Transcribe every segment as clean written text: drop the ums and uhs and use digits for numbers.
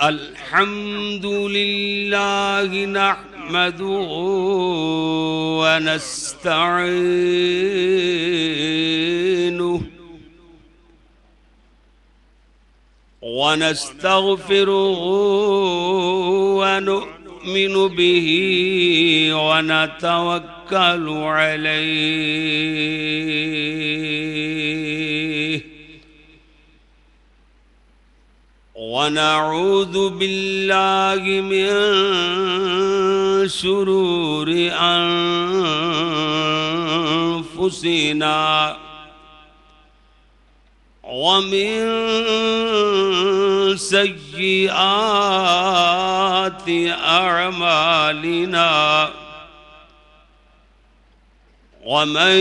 الحمد لله نحمده ونستعينه ونستغفره ونؤمن به ونتوكل عليه ونعوذ بالله من شرور أنفسنا ومن سيئات أعمالنا ومن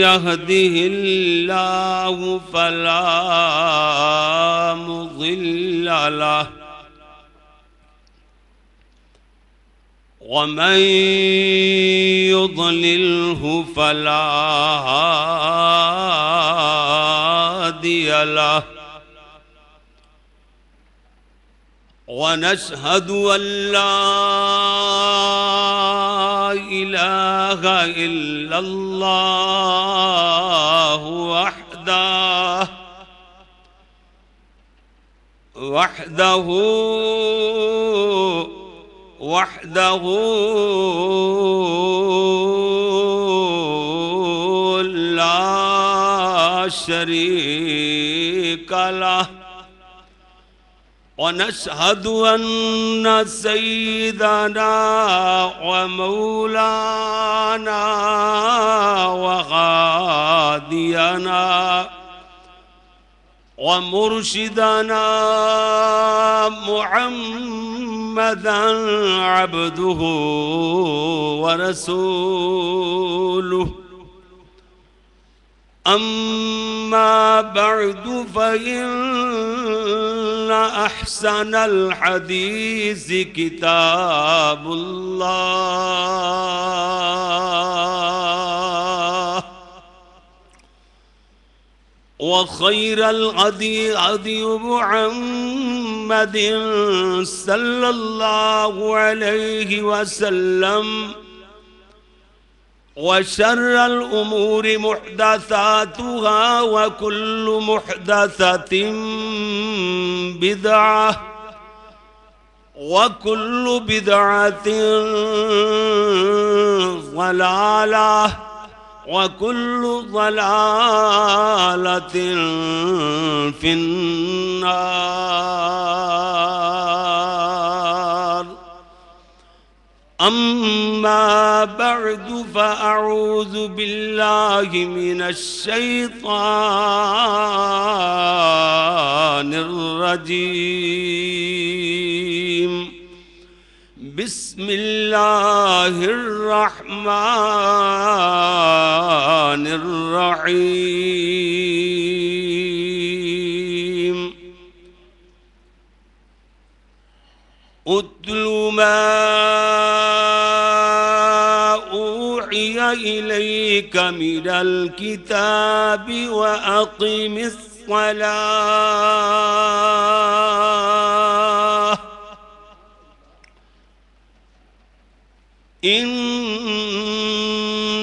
يهده الله فلا مضل له ومن يضلله فلا هادي له ونشهد أن لا إله إلا الله وحده لا شريك له ونشهد أن سيدنا ومولانا وهادينا ومرشدنا محمدًا عبده ورسوله أما بعد فإن أحسن الحديث كتاب الله وخير الهدي هدي محمد صلى الله عليه وسلم وشر الأمور محدثاتها وكل محدثة بدعة وكل بدعة ضلالة وكل ضلالة في النار أما بعد فأعوذ بالله من الشيطان الرجيم بسم الله الرحمن الرحيم أتل ما أوحي إليك من الكتاب وأقم الصلاة إن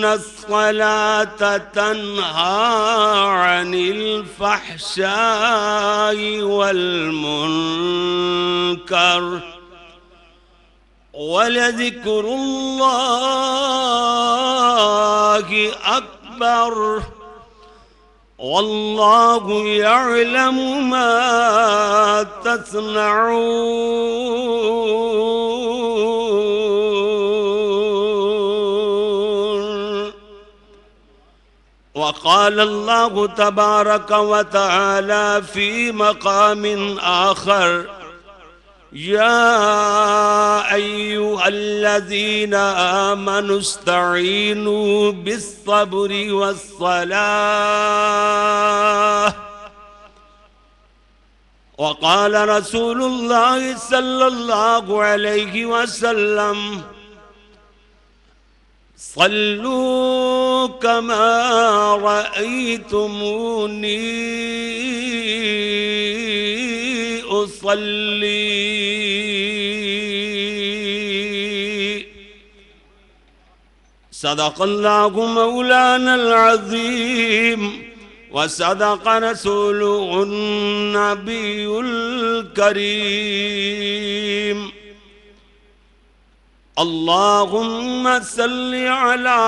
الصلاة تنهى عن الفحشاء والمنكر ولذكر الله أكبر والله يعلم ما تصنعون. وقال الله تبارك وتعالى في مقام آخر: يا أيها الذين آمنوا استعينوا بالصبر والصلاة. وقال رسول الله صلى الله عليه وسلم: صلوا كما رأيتموني صلی صدق اللہ مولانا العظیم وصدق رسوله النبی الکریم اللہم صلی علی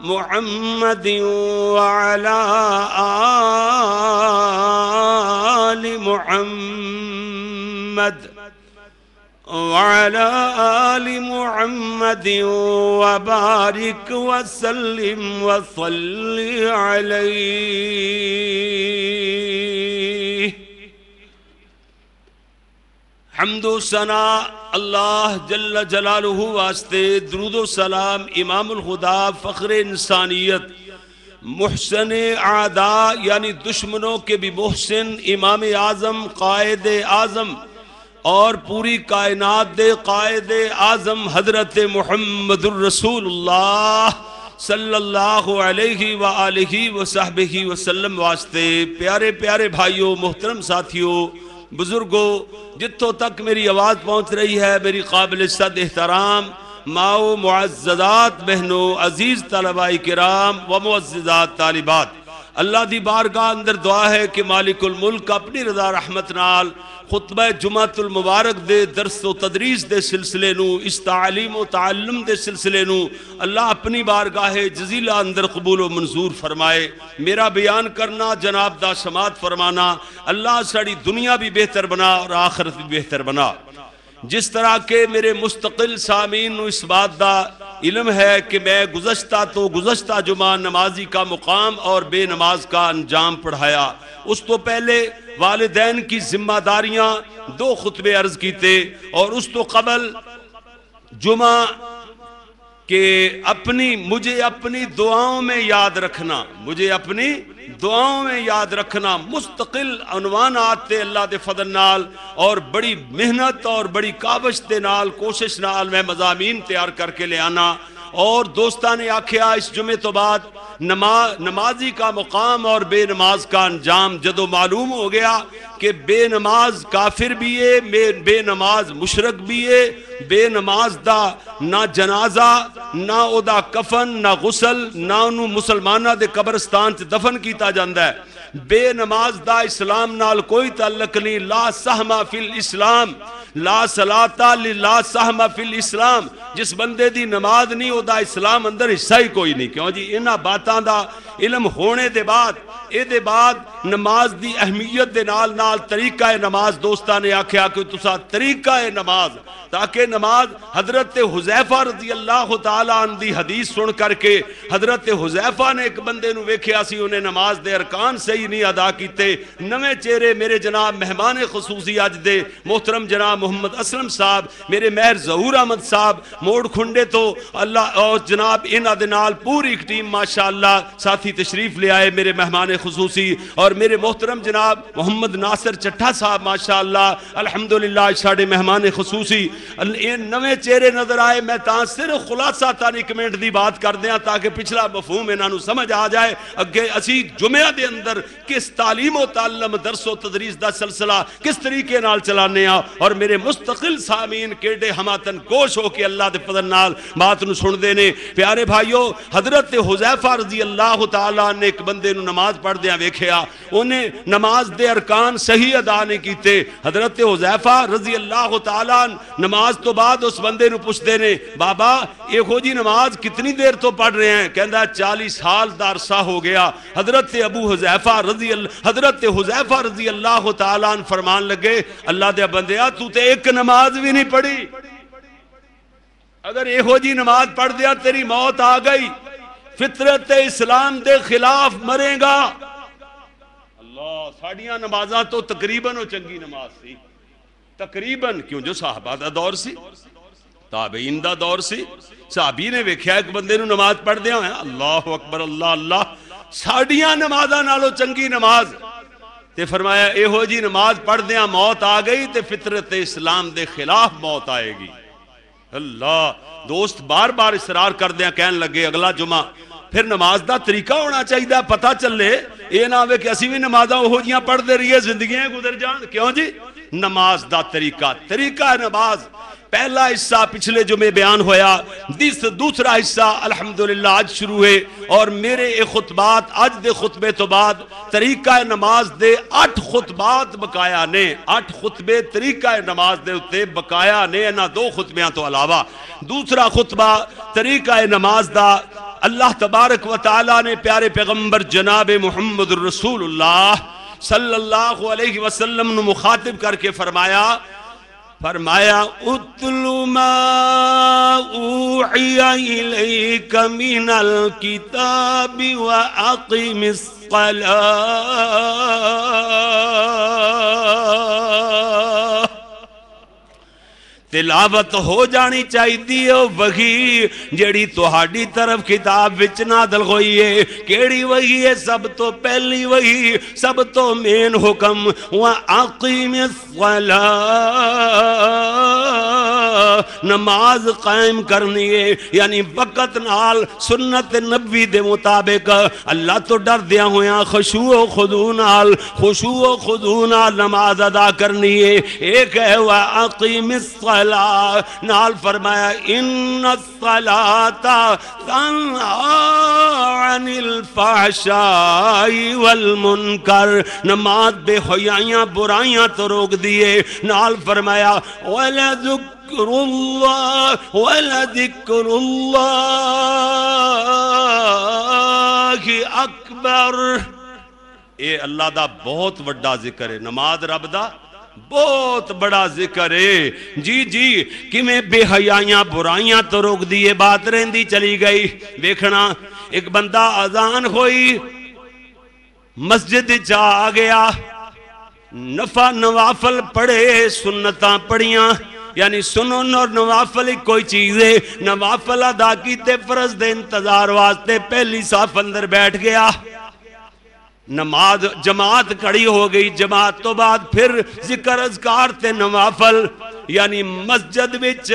محمد وعلى آل محمد وعلى آل محمد وبارك وسلم وصل عليه حمد و ثنا اللہ جل جلالہ واسطے، درود و سلام امام الخدا فخر انسانیت محسن اعداء یعنی دشمنوں کے بھی محسن امام اعظم قائد اعظم اور پوری کائنات دے قائد اعظم حضرت محمد الرسول اللہ صلی اللہ علیہ وآلہ وصحبہ وسلم واسطے۔ پیارے پیارے بھائیوں، محترم ساتھیوں، بزرگوں، جتوں تک میری آواز پہنچ رہی ہے، میری قابل صد احترام ماؤں، معززات بہنوں، عزیز طلباء کرام و معززات طالبات، اللہ دی بارگاہ اندر دعا ہے کہ مالک الملک اپنی رضا رحمت نال خطبہ جمعۃ المبارک دے درس و تدریس دے سلسلے نو، اس تعلیم و تعلم دے سلسلے نو اللہ اپنی بارگاہ جزیلہ اندر قبول و منظور فرمائے۔ میرا بیان کرنا، جناب دا سماعت فرمانا، اللہ ساڑی دنیا بھی بہتر بنا اور آخرت بھی بہتر بنا۔ جس طرح کے میرے مستقل سامعین نو اس بات دا علم ہے کہ میں گزشتہ جمعہ نمازی کا مقام اور بے نماز کا انجام پڑھایا، اس تو پہلے والدین کی ذمہ داریاں 2 خطبے عرض کیتے، اور اس تو قبل جمعہ کہ مجھے اپنی دعاؤں میں یاد رکھنا، مستقل عنوانات تے اللہ دے فضل نال اور بڑی محنت اور بڑی کاوش دے نال کوشش نال میں مضامین تیار کر کے لے آنا۔ اور دوستان نے آکھیا اس جمعے تو بعد نمازی کا مقام اور بے نماز کا انجام جدو معلوم ہو گیا کہ بے نماز کافر بھی ہے، بے نماز مشرک بھی ہے، بے نماز دا نہ جنازہ، نہ او دا کفن، نہ غسل، نہ انہوں مسلمانہ دے قبرستان سے دفن کیتا جاندہ ہے، بے نماز دا اسلام نال کوئی تعلق نہیں، لا سہمہ فی الاسلام، لا صلاۃ لا سہمہ فی الاسلام، جس بندے دی نماز نہیں ہو دا اسلام اندر حصہ ہی کوئی نہیں۔ کیوں جی انہاں باتاں دا علم ہونے دے بعد نماز دی اہمیت دے نال طریقہ نماز دوستاں نے آکھیا کہ تسا طریقہ نماز، تاکہ نماز حضرت حذیفہ رضی اللہ تعالیٰ عنہ دی حدیث سن کر کے حضرت حذیفہ نے ایک بندے نو ویکھیا سی انہیں نماز دے ارکان صحیح نہیں ادا کیتے، نویں چہرے میرے جناب مہمان خصوصی اج دے محترم جناب محمد اسلم صاحب، میرے مہر ظہور احمد صاحب موڑ کھنڈے تو اللہ اور جناب انہاں دے نال پوری ایک ٹیم ماشاءاللہ ساتھی تشریف لے آئے میرے مہمان خصوصی، اور میرے محترم جناب محمد ناصر چٹھا صاحب ماشاءاللہ الحمدللہ ساڑے مہمان خصوصی نویں چہرے نظر آئے۔ میں تاں صرف خلاصہ تانی کمنٹ دی بات کر دیاں تاکہ پچھلا مفہوم انہاں نو سمجھ آ جائے، اگے اسی جمعہ دے اندر کس تعلیم و تعلم درس و تدریس دا سلسلہ کس طریقے نال چلانے ہاں، اور میرے مستقل سامعین کیڑے ہماتن گوش ہو کے اللہ دے فضل نال بات نو سن دے نے۔ پیارے بھائیو، حضرت حذیفہ رضی اللہ تعالیٰ نے ایک بندے نو نماز پڑھ دیاں ویکھیا، انہیں نماز دے ارکان صحیح ادا نہیں کیتے۔ حضرت حذیفہ رضی اللہ تعالیٰ نماز تو بعد اس بندے نو پوچھتے نے، بابا ایک ہو جی نماز کتنی دیر تو پڑھ رہے ہیں؟ کہندہ 40 سال دا عرصہ ہو گیا۔ حضرت حذیفہ رضی اللہ تعالیٰ فرمان لگے، اللہ دے بندیا تو تے ایک نماز بھی نہیں پڑھی، اگر ایک ہو جی نماز پڑھ دیا تیری موت آ گئی، فطرت اسلام دے خلاف مرے گا۔ اللہ ساڑیاں نمازاں تو تقریباً و چنگی نماز سی، تقریباً کیوں جو صحابہ دا دور سی، تابعین دا دور سی، صحابی نے ویکھیا ایک بندے نو نماز پڑھ دیا ہے، اللہ اکبر اللہ اللہ، ساڑیاں نمازاں نالو چنگی نماز، تے فرمایا اے ہو جی نماز پڑھ دیا موت آ گئی تے فطرت اسلام دے خلاف موت آئے گی۔ اللہ دوست بار بار اصرار کر دیا، کہنے لگے اگلا جمعہ پھر نماز دا طریقہ ہونا چاہیے، پتہ چلے اے نہ ہوئے کہ اسی بھی نمازاں ہو جیاں پڑھ دے رہی ہے زندگیاں گزر جان۔ کیوں جی نماز دا طریقہ نماز پہلا حصہ پچھلے جمعے بیان ہویا، دوسرا حصہ الحمدللہ آج شروع ہے، اور میرے خطبات آج دے خطبے تو بعد طریقہ نماز دے 8 خطبات بقایا نے، 8 خطبے طریقہ نماز دے اتے بقایا نے، نہ 2 خطبیاں تو علاوہ۔ دوسرا خطبہ طریقہ نماز دا اللہ تبارک و تعالی نے پیارے پیغمبر جناب محمد رسول اللہ صلی اللہ علیہ وسلم نے مخاطب کر کے فرمایا اتلو ما اوحی الیک من الکتاب واقم الصلاة، تلاوت ہو جانی چاہی دی وحی جیڑی توہاڈی طرف کتاب وچ نازل ہوئی ہے۔ کیڑی وحی ہے؟ سب تو پہلی وحی، سب تو مین حکم وَأَقِمِ الصَّلَاةَ، نماز قائم کرنی ہے، یعنی وقت نال سنت نبوی دے مطابق اللہ تو ڈر دیا ہویا خشوع و خضوع نال نماز ادا کرنی ہے۔ ایک ہے وَأَقِمِ الصَّلَاةَ، نال فرمایا ان الصلاة تنہی عن الفحشاء والمنکر، نماز بے حیائیاں برائیاں تو روک دیے۔ نال فرمایا وَلَذِكْرُ اللَّهِ اکبر، اے اللہ دا بہت وڈا ذکر ہے، نماز رب دا بہت بڑا ذکر ہے۔ جی کہ میں بے حیائیاں برائیاں تو روک دیے، بات رہندی چلی گئی۔ دیکھنا ایک بندہ اذان ہوئی، مسجد جا گیا، نوافل پڑھے، سنتاں پڑھیاں، یعنی سنن اور نوافل کوئی چیز ہے، نوافل ادا کیتے، فرض دے انتظار واسطے پہلی صف اندر بیٹھ گیا، نماز جماعت کھڑی ہو گئی، جماعت تو بعد پھر ذکر اذکار تے نوافل، یعنی مسجد وچ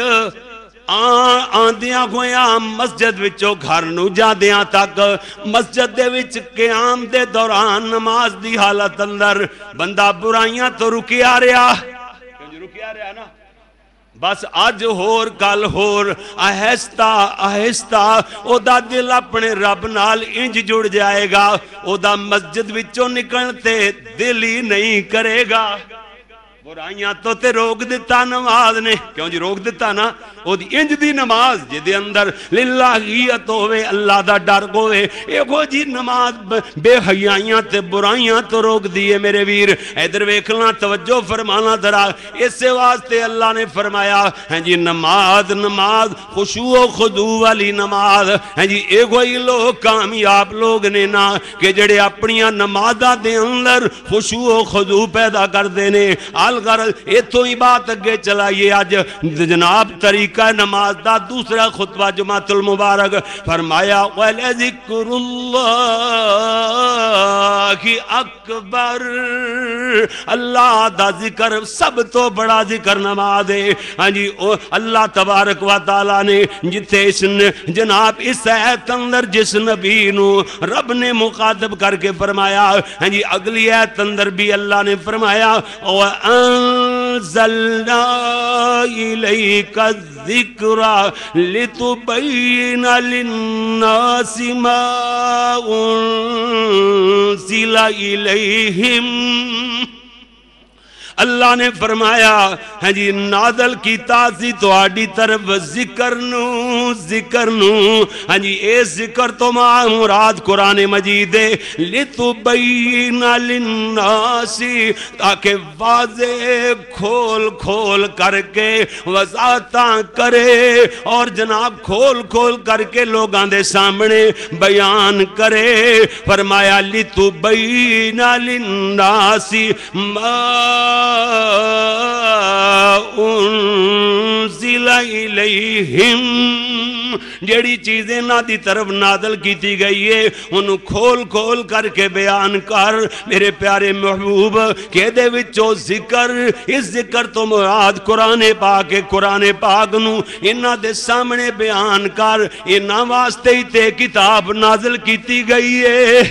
آندیاں گویاں، مسجد وچوں گھر نو جاندیاں تک، مسجد دے وچ قیام دے دوران نماز دی حالت اندر بندہ برائیاں تو رکیا رہا نا، بس آج ہور کل ہور، آہستہ آہستہ او دا دل اپنے رب نال انج جڑ جائے گا، او دا مسجد وچوں نکلتے دل ہی نہیں کرے گا۔ برائیاں تو تے روک دیتا نماز نے، کیوں جی روک دیتا نا، او دی انج دی نماز جے دے اندر للہیت ہوئے، اللہ دا ڈر ہوئے، ایکو جی نماز بے حیائیاں تے برائیاں تو روک دیئے۔ میرے ویر ادھر ویکھنا، توجہ فرمانا ذرا، اس سے واسطے اللہ نے فرمایا ہیں جی نماز خشوع و خضوع والی نماز ہیں جی، ایکو ہی لوگ کامیاب لوگ نے نا کہ جڑے اپنیاں نمازاں دے اندر خشوع و خضوع پیدا کر دینے۔ غرض ایتھو ہی بات اگے چلائیے، آج جناب طریقہ نماز دا دوسرا خطبہ جمعۃ المبارک فرمایا وَلَذِكْرُ اللَّهِ اکبر، اللہ دا ذکر سب تو بڑا ذکر نماز ہے۔ ہاں جی اللہ تبارک و تعالیٰ نے جتے اس جناب اس آیت اندر جس نبی نو رب نے مخاطب کر کے فرمایا، ہاں جی اگلی آیت اندر بھی اللہ نے فرمایا وَأَنزَلْنَا إِلَيْكَ الذِّكْرَ لِتُبَيِّنَ لِلنَّاسِ مَا أُنزِلَ إِلَيْهِمْ، اللہ نے فرمایا ہے جی نازل کیتا سی تہاڈی طرف ذکر نو ہاں جی اے ذکر تو مراد قرآن مجید ہے، لِتُبَيِّنَ لِلنَّاسِ، تاکہ واضح کھول کھول کر کے وضاحتاں کرے اور جناب کھول کھول کر کے لوگاں دے سامنے بیان کرے۔ فرمایا لِتُبَيِّنَ لِلنَّاسِ مَا انزل الیہم، جیڑی چیزیں نہ دی طرف نازل کیتی گئی ہے انہوں کھول کھول کر کے بیان کر میرے پیارے محبوب، کہ دے وچوں ذکر، اس ذکر تو مراد قرآن پاک نو انہاں دے سامنے بیان کر، انہاں واسطے ہی تے کتاب نازل کیتی گئی ہے۔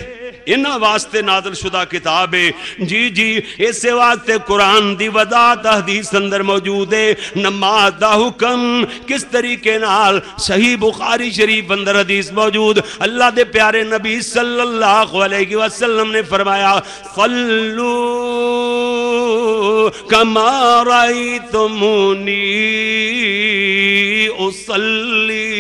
انہاں واسطے نازل شدہ کتاب ہے جی جی اس واسطے قرآن دی وضاحت حدیث اندر موجود ہے نماز دا حکم کس طریقے نال صحیح بخاری شریف اندر حدیث موجود اللہ دے پیارے نبی صلی اللہ علیہ وسلم نے فرمایا صلو کما رأیتمونی اصلی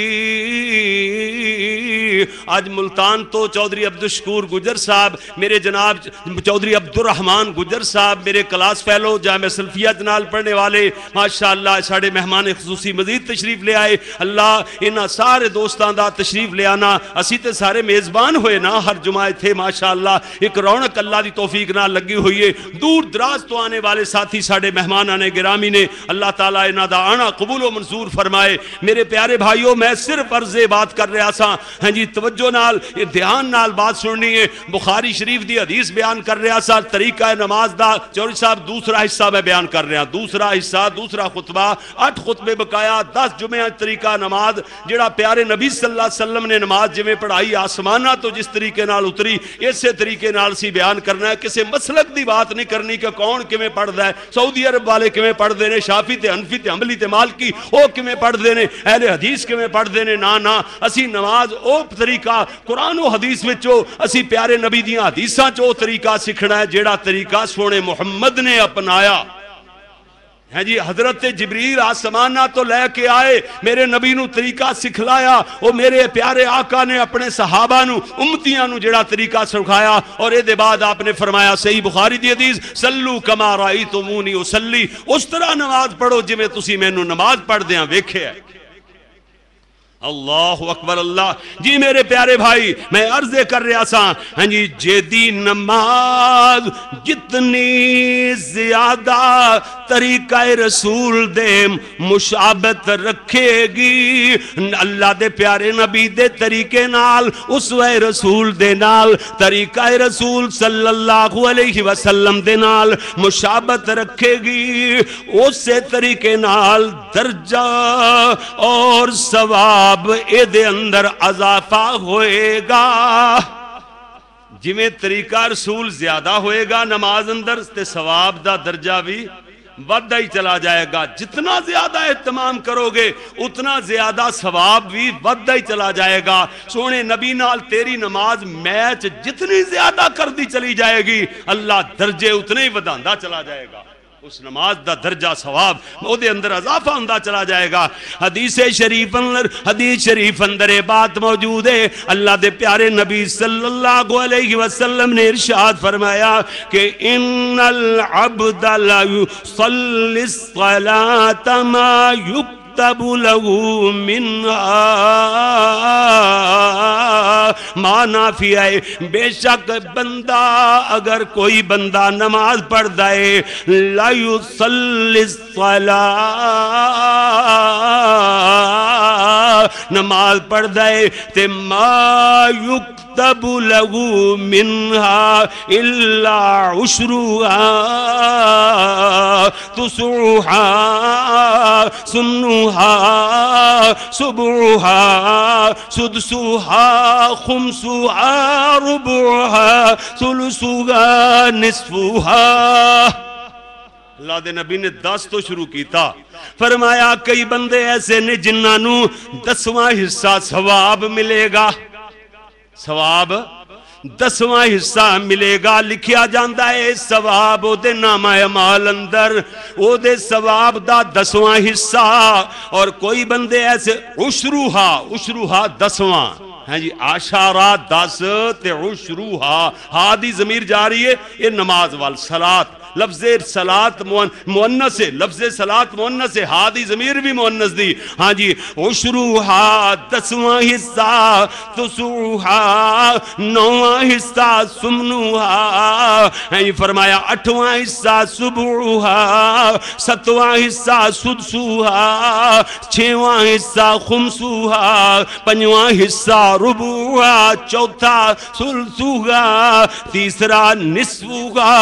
آج ملتان تو چودھری عبدالشکور گجر صاحب میرے جناب چودھری عبدالرحمان گجر صاحب میرے کلاس فیلو جامعہ سلفیہ جنال پڑھنے والے ماشاءاللہ ساڑھے مہمان خصوصی مزید تشریف لے آئے اللہ انہاں سارے دوستان دا تشریف لے آنا اسی تے سارے میزبان ہوئے نا ہر جمعہ تھے ماشاءاللہ ایک رونق اللہ دی توفیق نہ لگی ہوئی ہے دور دراز تو آنے والے ساتھی ساڑھے مہمان گرامی نے اللہ تعالیٰ انہاں دا آنا قبول و منظور فرمائے میرے پیارے بھائیوں میں صرف عرض بات کر رہا سا ہاں جی توجہ نال دھیان نال بات سننی ہے بخاری شریف دی حدیث بیان کر رہا سا طریقہ نماز دا چوری صاحب دوسرا حصہ میں بیان کر رہا دوسرا حصہ دوسرا خطبہ 8 خطبے بقایا 10 جمعہ طریقہ نماز جڑا پیارے نبی صلی اللہ علیہ وسلم نے نماز جویں پڑھائی آسمانہ تو جس طریقے نال اتری اسے طریقے نال سی بیان کرنا ہے کسے مسلک دی بات نہیں کرنی کہ کون کیویں پڑھدا ہے سعودی عرب والے کیویں پڑھدے نے شافعی تے حنفی تے حنبلی تے مالکی او کیویں پڑھدے نے اہل حدیث کیویں پڑھدے نے نا اسی نماز او طریقہ قرآن و حدیث وچوں اسی پیارے نبی دیاں حدیثاں چو طریقہ سکھنا ہے جیڑا طریقہ سونے محمد نے اپنایا ہے جی حضرت جبریل آسمانہ تو لے کے آئے میرے نبی نو طریقہ سکھلایا وہ میرے پیارے آقا نے اپنے صحابہ نو امتیاں نو جڑا طریقہ سکھایا اور اے دے بعد آپ نے فرمایا صحیح بخاری دی حدیث سلو کما رأیتمونی اصلی اس طرح نماز پڑھو جویں تسی مینوں نماز پڑھ دیاں ویکھے ہے اللہ اکبر اللہ جی میرے پیارے بھائی میں عرض کر رہا سا ہاں جی جیدی نماز جتنی زیادہ طریقہ رسول دے مشابت رکھے گی اللہ دے پیارے نبی دے طریقے نال اسوہ رسول دے نال طریقہ رسول صلی اللہ علیہ وسلم دے نال مشابت رکھے گی اسے طریقے نال درجہ اور ثواب اے دے اندر اضافہ ہوئے گا جویں طریقہ رسول زیادہ ہوئے گا نماز اندر تے ثواب دا درجہ بھی بڑھتا ہی چلا جائے گا جتنا زیادہ اہتمام کرو گے اتنا زیادہ ثواب بھی بڑھتا ہی چلا جائے گا سونے نبی نال تیری نماز میچ جتنی زیادہ کر دی چلی جائے گی اللہ درجے اتنے ہی وداندا چلا جائے گا اس نماز دا درجہ ثواب وہ دے اندر اضافہ ہوندہ چلا جائے گا حدیث شریف اندر بات موجود ہے اللہ دے پیارے نبی صلی اللہ علیہ وسلم نے ارشاد فرمایا کہ ان العبد لا يصلي الصلاة ما يكتب له منها مانا فی آئے بے شک بندہ اگر کوئی بندہ نماز پڑھ دائے لا یصلی الصلاة نماز پڑھ دائے تے ما یکتب لہو منہا الا عشرها تسعها سنها سبعها سدسها خمسها ربعها ثلثها نصفها اللہ دے نبی نے 10 تو شروع کیتا فرمایا کئی بندے ایسے نے جنہاں نو 10واں حصہ ثواب ملے گا ثواب 10واں حصہ ملے گا لکھیا جاندہ ہے ثواب او دے نامہ اعمال اندر او دے ثواب دا 10واں حصہ اور کوئی بندے ایسے عشروہا 10واں ہیں جی عشارہ 10 تے عشروہا ہاں دی ضمیر جا رہی ہے یہ نماز وال صلاة لفظ صلاة مؤنث ہے لفظ صلاة مؤنث ہے ہادی ضمیر بھی مؤنث دی ہاں جی عشروہا 10واں حصہ تسعوہا 9واں حصہ سمنوہا ہیں فرمایا 8واں حصہ سبعوہا 7واں حصہ سدسوہا 6واں حصہ خمسوہا 5واں حصہ ربوہا 4تھا ثلثوہا 3 نصفوہا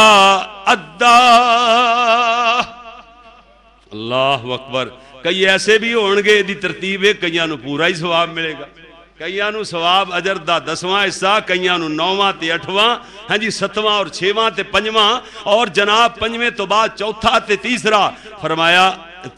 اللہ اکبر کئی ایسے بھی ہونگے دی ترتیب ہے کئیاں نو پورا ہی ثواب ملے گا کئیاں نو ثواب اجر دا 10واں حصہ، کئیاں نو 9واں تے 8واں، ہاں جی 7واں اور 6واں تے 5واں، اور جناب 5ویں تو بعد چوتھا تے تیسرا، فرمایا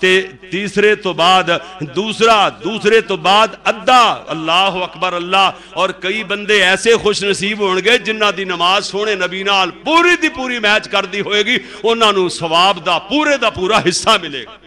تے تیسرے تو بعد دوسرا، دوسرے تو بعد ادھا، اللہ اکبر اللہ. اور کئی بندے ایسے خوش نصیب ہونگے جنہ دی نماز سونے نبی نال پوری دی پوری میچ کر دی ہوئے گی، انہاں نو ثواب دا پورے دا پورا حصہ ملے گا.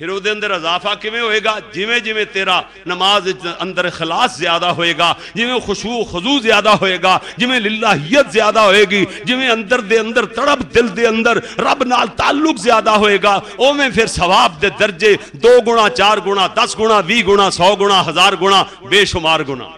پھر وہ دے اندر اضافہ کیویں ہوئے گا؟ جویں جویں تیرا نماز اندر اخلاص زیادہ ہوئے گا، جویں خشوع خضوع زیادہ ہوئے گا، جویں للہیت زیادہ ہوئے گی، جویں اندر دے اندر تڑپ دل دے اندر رب نال تعلق زیادہ ہوئے گا، اوویں پھر ثواب دے درجے 2 گنا 4 گنا 10 گنا 20 گنا 100 گنا 1000 گنا بے شمار گنا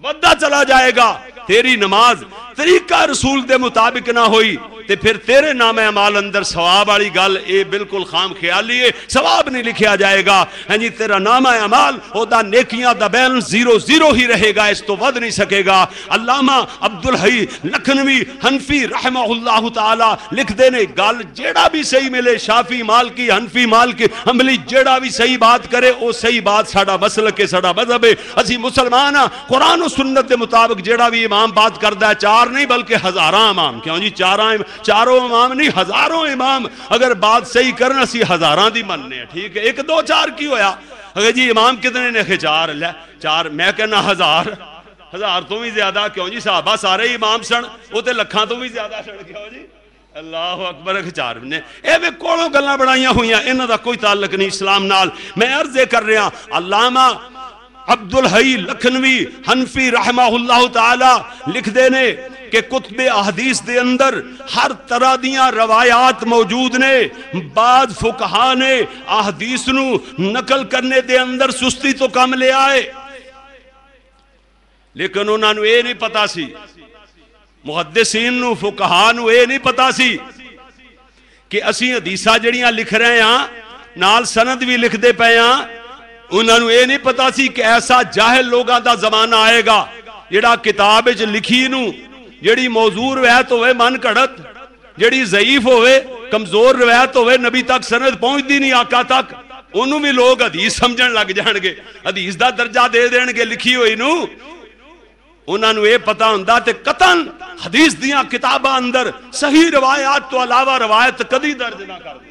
ودہ چلا جائے گا. تیری نماز طریقہ رسول دے مطابق نہ ہوئی تے پھر تیرے نام اعمال اندر ثواب والی گل اے بالکل خام خیالی ہے، ثواب نہیں لکھیا جائے گا. ہاں جی تیرا نام اعمال او دا نیکیاں دا بیلنس 0 ہی رہے گا، اس تو ود نہیں سکے گا. علامہ عبدالحی لکھنوی حنفی رحمہ اللہ تعالی لکھ دینے گل جیڑا بھی صحیح ملے، شافی مالکی حنفی مالکی حنبلی جیڑا بھی صحیح بات کرے او صحیح بات ساڈا مسلک ہے، ساڈا مذہب ہے. اسی مسلمان ہاں، قرآن و سنت دے مطابق جیڑا بھی امام بات کردا ہے 4 نہیں بلکہ 1000 امام، کیوں جی چاروں امام نہیں 1000 امام اگر بات صحیح کرنا سی 1000 دی مننے ہیں. ٹھیک ہے 1 2 4 کی ہویا؟ اگر جی امام کتنے نے کہ 4 لے 4 میں کہنا 1000 تو بھی زیادہ، کیوں جی صحابہ سارے ہی امام سن، وہ تے لکھاں تو بھی زیادہ سن. کیوں جی اللہ اکبر 4 نے اے کولوں گلاں بنائیاں ہوئیاں، انہاں دا کوئی تعلق نہیں اسلام نال. میں عرض کر رہا علامہ عبدالحی لکھنوی حنفی رحمہ اللہ تعالی لکھ دینے کہ کتب احادیث دے اندر ہر طرح دیاں روایات موجود نے. بعض فقہا نے احادیث نو نقل کرنے دے اندر سستی تو کم لے آئے، لیکن انہاں نو اے نہیں پتا سی، محدثین نو فقہا نو اے نہیں پتا سی کہ اسی حدیثاں جڑیاں لکھ رہے ہیں نال سند بھی لکھ دے پے ہاں. انہاں نو اے نہیں پتا سی کہ ایسا جاہل لوگاں دا زمانہ آئے گا جڑا کتاب وچ لکھی نو جڑی موضوع روایت ہوئے من گھڑت، جڑی ضعیف ہوئے کمزور روایت ہوئے نبی تک سند پہنچ دی نہیں آقا تک، انہوں بھی لوگ حدیث سمجھن لگ جان گے، حدیث دا درجہ دے دین گے لکھی ہوئی نو. انہوں نے یہ پتا ہوندا تے قطعاً حدیث دیاں کتاباں اندر صحیح روایات تو علاوہ روایت کدی درج نہ کر دی.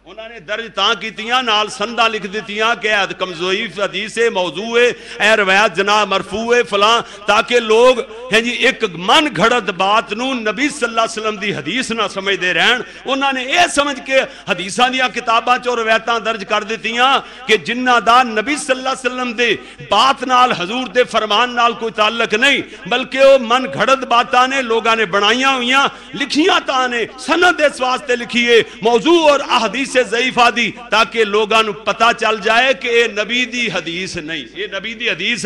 انہوں نے درج تاں کیتیاں نال سندہ لکھ دیتیاں کہ کمزوئی حدیث موضوع اے روایت جناب مرفوع فلاں، تاکہ لوگ ہیں جی ایک من گھڑت بات نو نبی صلی اللہ علیہ وسلم دی حدیث نہ سمجھ دے رہن. انہوں نے اے سمجھ کے حدیثاں دیاں کتاباں چو روایتاں درج کر دیتیاں کہ جنہ دا نبی صلی اللہ علیہ وسلم دے بات نال حضور دے فرمان نال کوئی تعلق نہیں، بلکہ وہ من گھڑت باتاں نے لوگاں نے بنائیاں ہوئیاں لکھیاں تاں نے سند اس واسطے لکھیے موضوع اور احادیث سے ضعیفہ دی تاکہ لوگاں نو پتا چل جائے کہ اے نبی دی حدیث نہیں، یہ نبی دی حدیث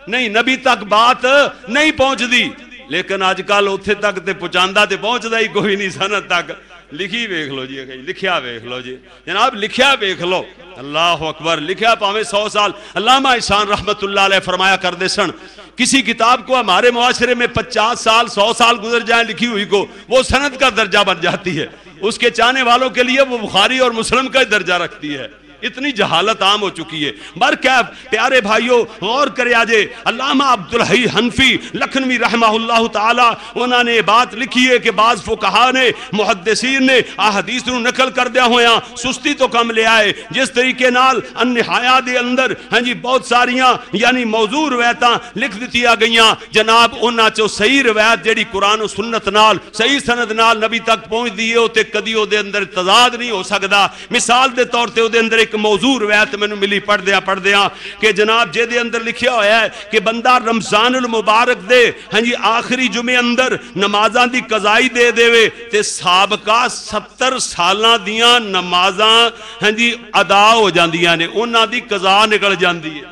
نہیں، نبی تک بات نہیں پہنچ دی. لیکن آج کل اتھے تک تے پہنچاندہ تے پہنچ دا ہی کوئی نہیں سند تک. لکھی ویکھ لو جی، لکھیا ویکھ لو جی جناب، لکھیا ویکھ لو. اللہ اکبر. لکھیا پاویں 100 سال. علامہ احسان رحمت اللہ علیہ فرمایا کردے سن کسی کتاب کو ہمارے معاشرے میں 50 سال 100 سال گزر جائیں لکھی ہوئی کو، وہ سند کا درجہ بن جاتی ہے. اس کے چاہنے والوں کے لیے وہ بخاری اور مسلم کا درجہ رکھتی ہے. اتنی جہالت عام ہو چکی ہے. برکیف پیارے بھائیوں غور کرے آجے علامہ عبدالحی حنفی لکھنوی رحمہ اللہ تعالی انہوں نے بات لکھی ہے کہ بعض فقہا نے محدثین نے احادیث نو نقل کر دیا ہویاں سستی تو کم لے آئے. جس طریقے نال النہایہ دے اندر ہاں جی بہت ساریاں یعنی موضوع روایتاں لکھ دیتیا گئیاں. جناب انہاں چو صحیح روایت جیڑی قرآن و سنت نال صحیح سند نال نبی تک پہنچ دیئے ہوتے کدی ہو دے اندر تضاد نہیں ہو سکدا. مثال دے طور تے ہو دے اندر ایک موضوع روایت میں نے ملی پڑھ دیا کہ جناب جے دے اندر لکھیا ہویا ہے کہ بندہ رمضان المبارک دے ہاں جی آخری جمعے اندر نمازاں دی قضائی دے دے وے تے سابقہ 70 سالاں دیاں نمازاں ہاں جی ادا ہو جاندیاں نے، انہاں دی قضا نکل جاندی ہے.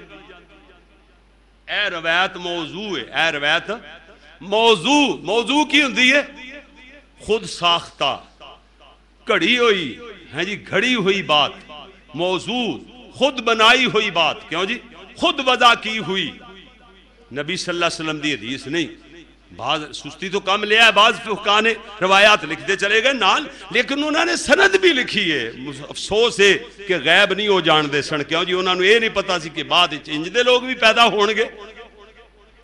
اے روایت موضوع ہے. اے روایت موضوع کی ہوندی ہے؟ خود ساختہ گھڑی ہوئی ہاں جی گھڑی ہوئی بات، موضوع خود بنائی ہوئی بات. کیوں جی؟ خود وضع کی ہوئی. نبی صلی اللہ علیہ وسلم دی حدیث نہیں. بعض سستی تو کم لیا ہے، بعض فقہاء نے روایات لکھتے چلے گئے نال، لیکن انہوں نے سند بھی لکھی ہے۔ افسوس ہے کہ غیب نہیں ہو جان دے سن، کیوں جی انہوں نے یہ نہیں پتا سی کہ بعد انج دے لوگ بھی پیدا ہون گے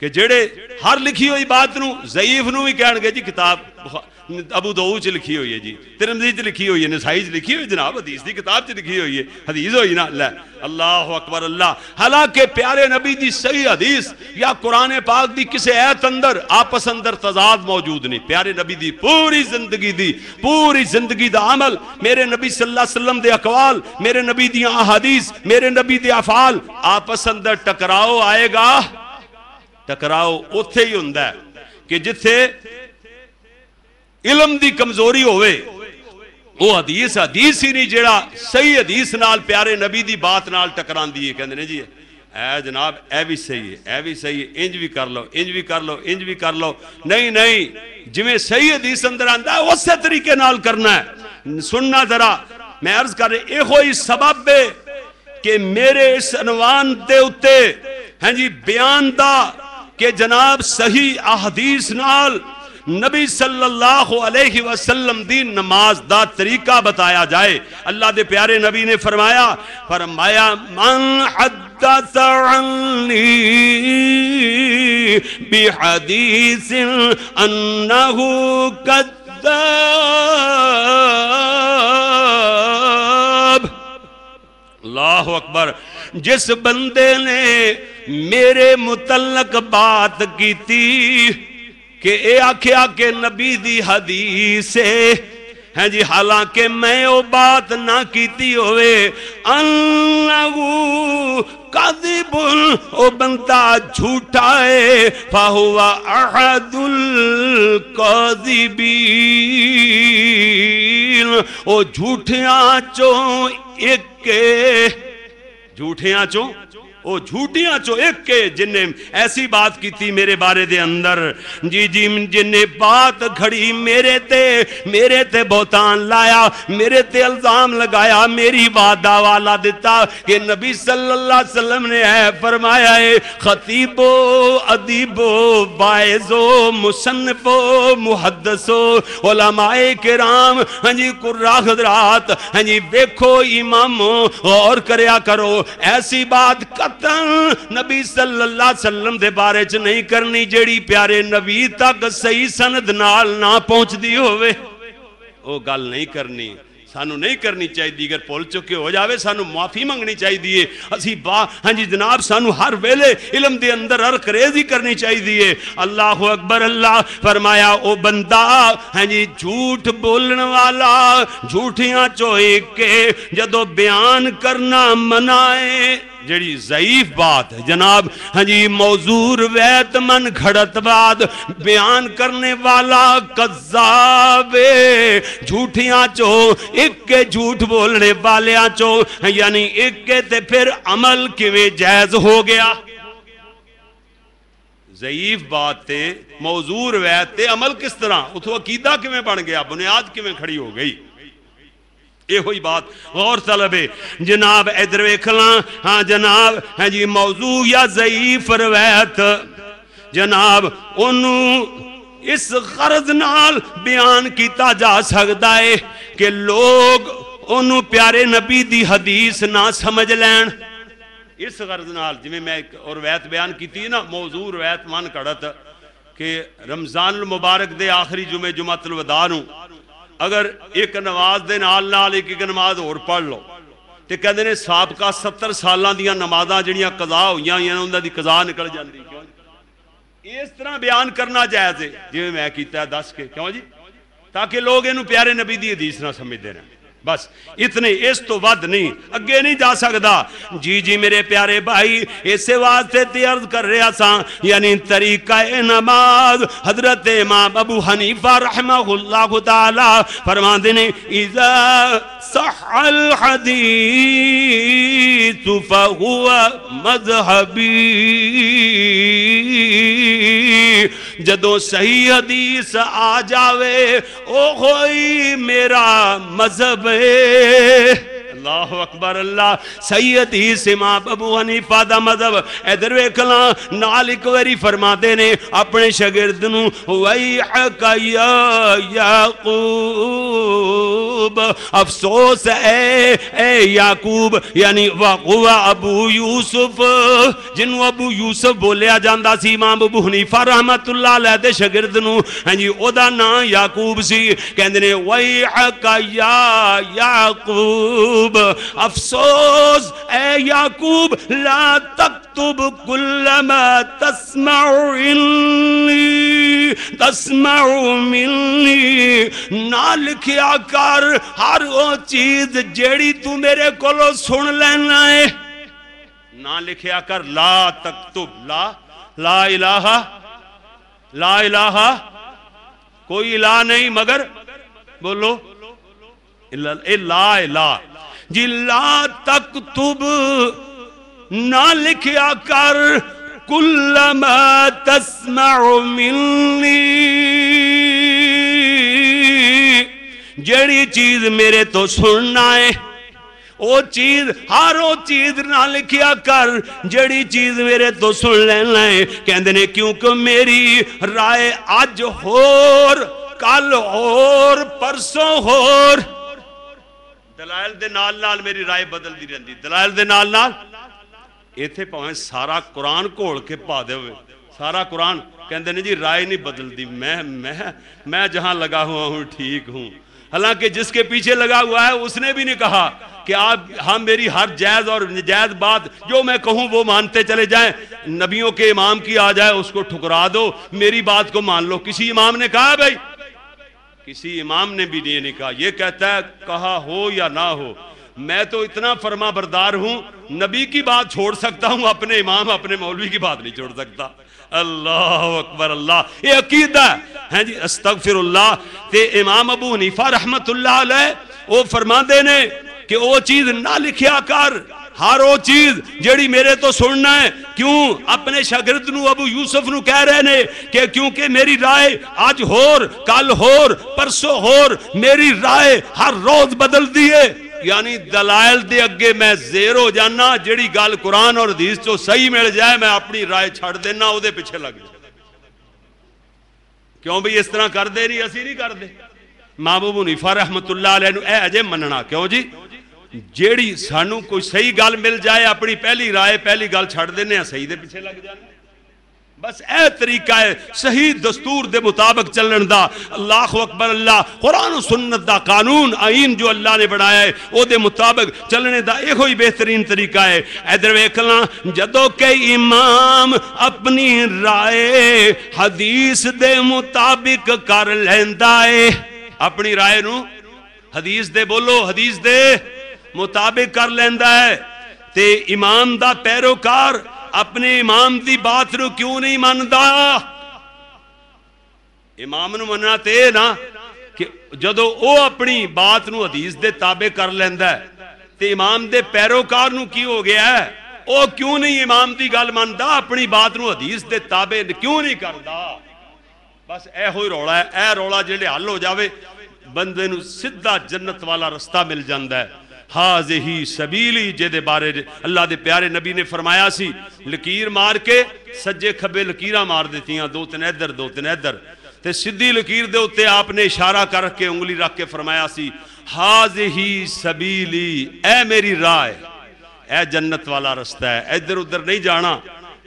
کہ جڑے ہر لکھی ہوئی بات نو ضعیف نو بھی کہن گے جی کتاب ابو داؤد چ لکھی ہوئی ہے، جی ترمذی چ لکھی ہوئی ہے، نسائی چ لکھی ہوئی، جناب حدیث دی کتاب چ لکھی ہوئی ہے، حدیث ہوئی نا۔ اللہ اکبر اللہ۔ حالانکہ پیارے نبی دی صحیح حدیث یا قرآن پاک دی کسے ایت اندر آپس اندر تضاد موجود نہیں۔ پیارے نبی دی پوری زندگی دا عمل، میرے نبی صلی اللہ علیہ وسلم دے اقوال، میرے نبی دی احادیث، میرے نبی دے افعال، آپس اندر ٹکراؤ آئے گا۔ ٹکراؤ اوتھے ہی ہوندا ہے کہ جتھے علم دی کمزوری ہوئے، وہ حدیث ہی نہیں جیڑا صحیح حدیث نال پیارے نبی دی بات نال ٹکران دی ہے، کہندے نے جی اے جناب اے بھی صحیح ہے، اے بھی صحیح ہے، انج بھی کر لو، انج بھی کر لو، انج بھی کر لو۔ نہیں جویں صحیح حدیث اندر آندا ہے اسی طریقے نال کرنا ہے۔ سننا ذرا، میں عرض کر رہے یہ ہوئی سبب ہے کہ میرے اس عنوان دے اتے ہاں جی بیان دا کہ جناب صحیح احادیث نال نبی صلی اللہ علیہ وسلم دی نماز دا طریقہ بتایا جائے۔ اللہ دے پیارے نبی نے فرمایا من حدث عنی بحدیث انہ کذاب، اللہ اکبر، جس بندے نے میرے متعلق بات کی تھی کہ اے آکھیا کہ نبی دی حدیث ہے جی، حالانکہ میں وہ بات نہ کیتی ہوئے، انہو کاذب، او بندہ جھوٹا ہے، فہو احد الکاذبین، او جھوٹیاں چوں ایک کے، جھوٹیاں چوں او جھوٹیاں چو ایک کے جن نے ایسی بات کی تھی میرے بارے دے اندر، جی جن نے بات گھڑی میرے تے بہتان لایا، میرے تے الزام لگایا، میری بات دا حوالہ دیتا کہ نبی صلی اللہ علیہ وسلم نے فرمایا ہے خطیبو ادیبو باعثو مصنفو محدثو علماء کرام، ہاں جی قراء حضرات، ہاں جی دیکھو امامو غور کریا کرو، ایسی بات نبی صلی اللہ علیہ وسلم دے بارے چ نہیں کرنی جیڑی پیارے نبی تک صحیح سند نال نہ پہنچ دی ہوئے، وہ گل نہیں کرنی، سانو نہیں کرنی چاہیے۔ دیگر پول چکے ہو جاوے سانو معافی منگنی چاہیے، اسی ہاں جی جناب سانو ہر ویلے علم دے اندر ریزی کرنی چاہیے۔ اللہ اکبر۔ اللہ فرمایا او بندہ ہاں جی جھوٹ بولن والا، جھوٹیاں چوئے کے جدو بیان کرنا منائے، جڑی ضعیف بات ہے جناب ہاں جی موضوع روایت من گھڑت بات بیان کرنے والا کذاب، جھوٹیاں چو ایک کے جھوٹ بولنے والیاں چو، یعنی ایک کے تے پھر عمل کیویں جائز ہو گیا؟ ضعیف بات تے موضوع روایت تے عمل کس طرح اتھو عقیدہ کیویں بن گیا، بنیاد کیویں کھڑی ہو گئی؟ یہ ہوئی بات غور طلب ہے جناب۔ ادھر ویکھنا ہاں جناب ہاں جی موضوع یا ضعیف روایت جناب انہوں اس غرض نال بیان کیتا جا سکتا ہے کہ لوگ انہوں پیارے نبی دی حدیث نہ سمجھ لین، اس غرض نال جویں میں ایک روایت بیان کیتی نا موضوع روایت من کڑت کہ رمضان المبارک دے آخری جمعہ جمعۃ الوداع نوں اگر ایک نماز دے نال ایک نماز اور پڑھ لو تے کہندے نے سابقہ 70 سالاں دیاں نمازاں جڑیاں قضا ہوئیاں انہاں دی قضا نکل جاندی، کیوں اس طرح بیان کرنا جائز ہے جویں میں کیتا ہے دس کے، کیوں جی تاکہ لوگ انہوں پیارے نبی دی حدیث نہ سمجھدے رہن، بس اتنے، اس تو ود نہیں، اگے نہیں جا سکتا۔ جی میرے پیارے بھائی اسے واسطے تے عرض کر رہا سا، یعنی طریقہ نماز حضرت امام ابو حنیفہ رحمہ اللہ تعالی فرماندے نے اذا صح الحدیث فہو مذہبی، جدو صحیح حدیث آ جاوے او ہوئی میرا مذہب۔ اللہ اکبر اللہ سیدی امام ابو حنیفہ دا مذہب ادھر ویکھنا نال ایک واری فرماتے نے اپنے شاگرد نو ویحک یا یعقوب افسوس اے یعقوب یعنی وقوع ابو یوسف جنو ابو یوسف بولیا جاندا سی امام ابو حنیفہ رحمت اللہ علیہ دے شاگرد نو ہاں جی او دا نام یعقوب سی کہندے نے ویحک یا یعقوب افسوس اے یعقوب لا تکتب کل ما تسمع منی نہ لکھیا کر ہر وہ چیز جیڑی تو میرے کولو سن لینا ہے نہ لکھیا کر لا تکتب لا الہ کوئی الہ نہیں مگر بولو لا الہ جی لا تکتب نہ لکھیا کر کل ما تسمع منی جڑی چیز میرے تو سننا ہے او چیز ہر او چیز نہ لکھیا کر جڑی چیز میرے تو سن لینا ہے کہندے نے کیونکہ میری رائے آج ہور کل ہور پرسوں ہور دلائل دے نال نال میری رائے بدل دی رہندی دلائل دے نال نال ایتھے پاویں سارا قرآن کھول کے پا دے ہوئے سارا قرآن کہندے نے جی رائے نہیں بدل دی میں جہاں لگا ہوا ہوں ٹھیک ہوں حالانکہ جس کے پیچھے لگا ہوا ہے اس نے بھی نہیں کہا کہ ہم میری ہر جائز اور نجائز بات جو میں کہوں وہ مانتے چلے جائیں نبیوں کے امام کی آ جائے اس کو ٹھکرا دو میری بات کو مان لو کسی امام نے کہا بھائی کسی امام نے بھی نہیں کہا یہ کہتا ہے کہا ہو یا نہ ہو میں تو اتنا فرما بردار ہوں نبی کی بات چھوڑ سکتا ہوں اپنے امام اپنے مولوی کی بات نہیں چھوڑ سکتا اللہ اکبر اللہ یہ عقیدہ ہے جی استغفر اللہ تے امام ابو حنیفہ رحمت اللہ علیہ وہ فرما دینے کہ وہ چیز نہ لکھیا کر ہر وہ چیز جیڑی میرے تو سننا ہے کیوں اپنے شاگرد نو ابو یوسف نو کہہ رہے نے کہ کیونکہ میری رائے آج ہور کل ہور پرسوں ہور میری رائے ہر روز بدل دیئے یعنی دلائل دے اگے میں زیر ہو جانا جیڑی گال قرآن اور حدیث چو صحیح مل جائے میں اپنی رائے چھڑ دینا او دے پیچھے لگ جائے کیوں بھی اس طرح کر دے نہیں اسی نہیں کر دے امام ابو حنیفہ رحمت اللہ علیہ اے اجے مننا کیوں جی جیڑی سانو کوئی صحیح گال مل جائے اپنی پہلی رائے پہلی گال چھڑ دینے ہیں صحیح دے پیچھے لگ جانا بس اے طریقہ ہے صحیح دستور دے مطابق چلن دا اللہ اکبر اللہ قرآن و سنت دا قانون آئین جو اللہ نے بڑھایا ہے او دے مطابق چلنے دا ایک ہوئی بہترین طریقہ ہے ادھر ویکھنا جدو کہ امام اپنی رائے حدیث دے مطابق کر لیندا ہے اپنی رائے نو حدیث دے بولو حدیث دے مطابق کر لیندا ہے تے امام دا پیروکار اپنے امام دی بات نو کیوں نہیں ماندا امام نو مننا تے نا کہ جدو او اپنی بات نو حدیث دے تابع کر لیندا ہے تے امام دے پیروکار نو کی ہو گیا ہے او کیوں نہیں امام دی گل ماندا اپنی بات نو حدیث دے تابع کیوں نہیں کردا بس اے ہوئی روڑا ہے اے روڑا جڑے حل ہو جاوے بندے نو سدھا جنت والا رستہ مل جاندا ہے ہاذہی سبیلی جے بارے اللہ دے پیارے نبی نے فرمایا سی لکیر مار کے سجے کھبے لکیراں مار دیتیاں دو تن ادھر تے سدھی لکیر دے ہوتے آپ نے اشارہ کر کے انگلی رکھ کے فرمایا سی ہاذہی سبیلی اے میری رائے اے جنت والا رستہ ہے ادھر ادھر نہیں جانا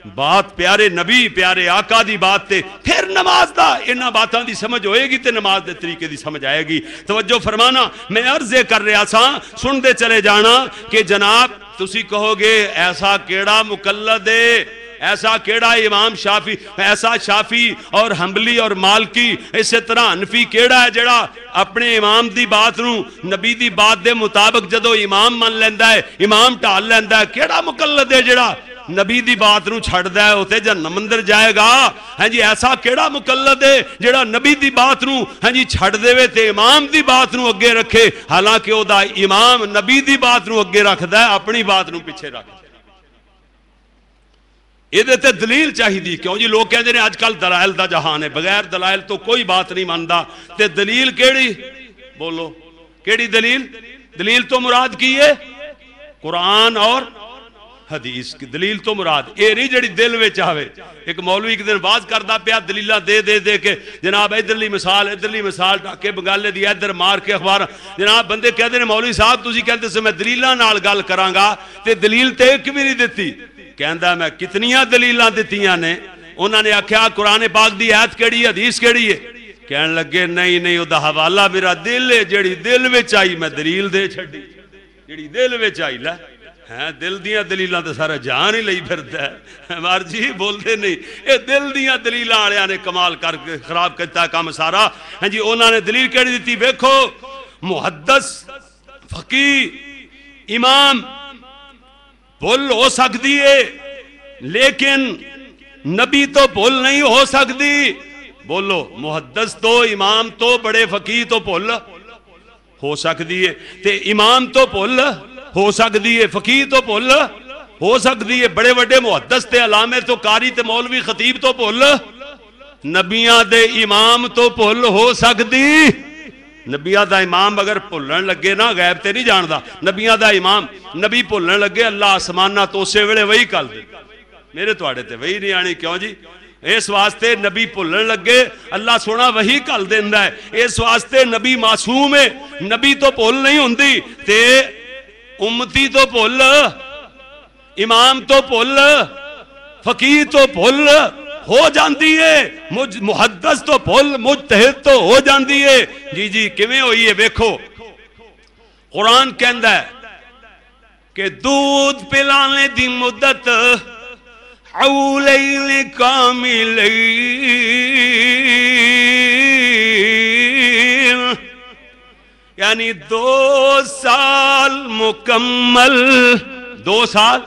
بات پیارے نبی پیارے آقا دی بات تے پھر نماز دا انہاں باتاں دی سمجھ ہوئے گی تے نماز دے طریقے دی سمجھ آئے گی توجہ فرمانا میں عرضے کر رہا سا سن دے چلے جانا کہ جناب تسی کہو گے ایسا کیڑا مقلد ہے ایسا کیڑا امام شافی ایسا شافی اور حنبلی اور مالکی اسی طرح حنفی کیڑا ہے جڑا اپنے امام دی بات نو نبی دی بات دے مطابق جدو امام من لیندا ہے امام ٹال لیندا ہے کیڑا مقلد ہے جڑا نبی دی بات نو چھڑ دے ہوتے جہنم اندر جائے گا ہاں جی ایسا کیڑا مقلد ہے جڑا نبی دی بات نو ہاں جی چھڑ دے وے تے امام دی بات نو اگے رکھے حالانکہ او دا امام نبی دی بات نو اگے رکھ دے اپنی بات نو پیچھے رکھ دے یہ دیتے دلیل چاہی دی کیوں جی لوگ کہتے ہیں آج کل دلائل دا جہان ہے بغیر دلائل تو کوئی بات نہیں ماندا تے دلیل کیڑی بولو کیڑی دلیل دلیل تو مراد کی ہے قرآن اور حدیث کی دلیل تو مراد اے نہیں جڑی دل وچ آوے. ایک مولوی ایک دن باز کردا پیا دلیلاں دے دے دے کے جناب ادھرلی مثال ٹاکے بنگالے دی ادھر مار کے اخبار جناب بندے کہتے ہیں مولوی صاحب تسی کہتے سے میں دلیلاں نال گل کراں گا تے دلیل تے ایک بھی نہیں دتی. کہندا میں کتنیاں دلیلاں دتیاں نے. انہاں نے آکھیا قرآن پاک دی آیت کیڑی ہے حدیث کیڑی ہے. کہن لگے نہیں او دا حوالہ میرا دل ہے جڑی دل وچ آئی میں دلیل دے چھڈی جڑی دل وچ آئی لے دل دیاں دلیلاں تے سارا جہان ہی لئی پھردا ہے. مار جی بولتے نہیں اے دل دیاں دلیلاں والےاں نے کمال کر کے خراب کیتا کام سارا. ہاں جی انہاں نے دلیل کیڑی دتی ویکھو محدث فقیہ امام بھول ہو سکتی ہے لیکن نبی تو بھول نہیں ہو سکتی. بولو محدث تو امام تو بڑے فقیہ تو بھول ہو سکتی ہے تے امام تو بھول ہو سکتی ہے فقیہ تو بھول ہو سکتی ہے. بڑے بڑے محدث تے علامے تو قاری تے مولوی خطیب تو بھول نبیاں دے امام تو بھول ہو سکتی. نبیاں دا امام اگر بھولن لگے نا غیب تے نہیں جاندا نبیاں دا امام نبی بھولن لگے اللہ آسمانہ تو اسے ویلے وہی کر دے. میرے تواڈے تے وہی نہیں آنی کیوں جی. اس واسطے نبی بھولن لگے اللہ سونا وہی کل دیندا ہے. اس واسطے نبی معصوم ہے. نبی تو بھول نہیں ہوندی تے امتی تو بھول امام تو بھول فقیہ تو بھول ہو جاندی ہے. محدث تو بھول مجتہد تو ہو جاندی ہے. جی کیویں ہوئی ہے ویکھو قرآن کہندا ہے کہ دودھ پلانے دی مدت حولین کاملین یعنی 2 سال مکمل. 2 سال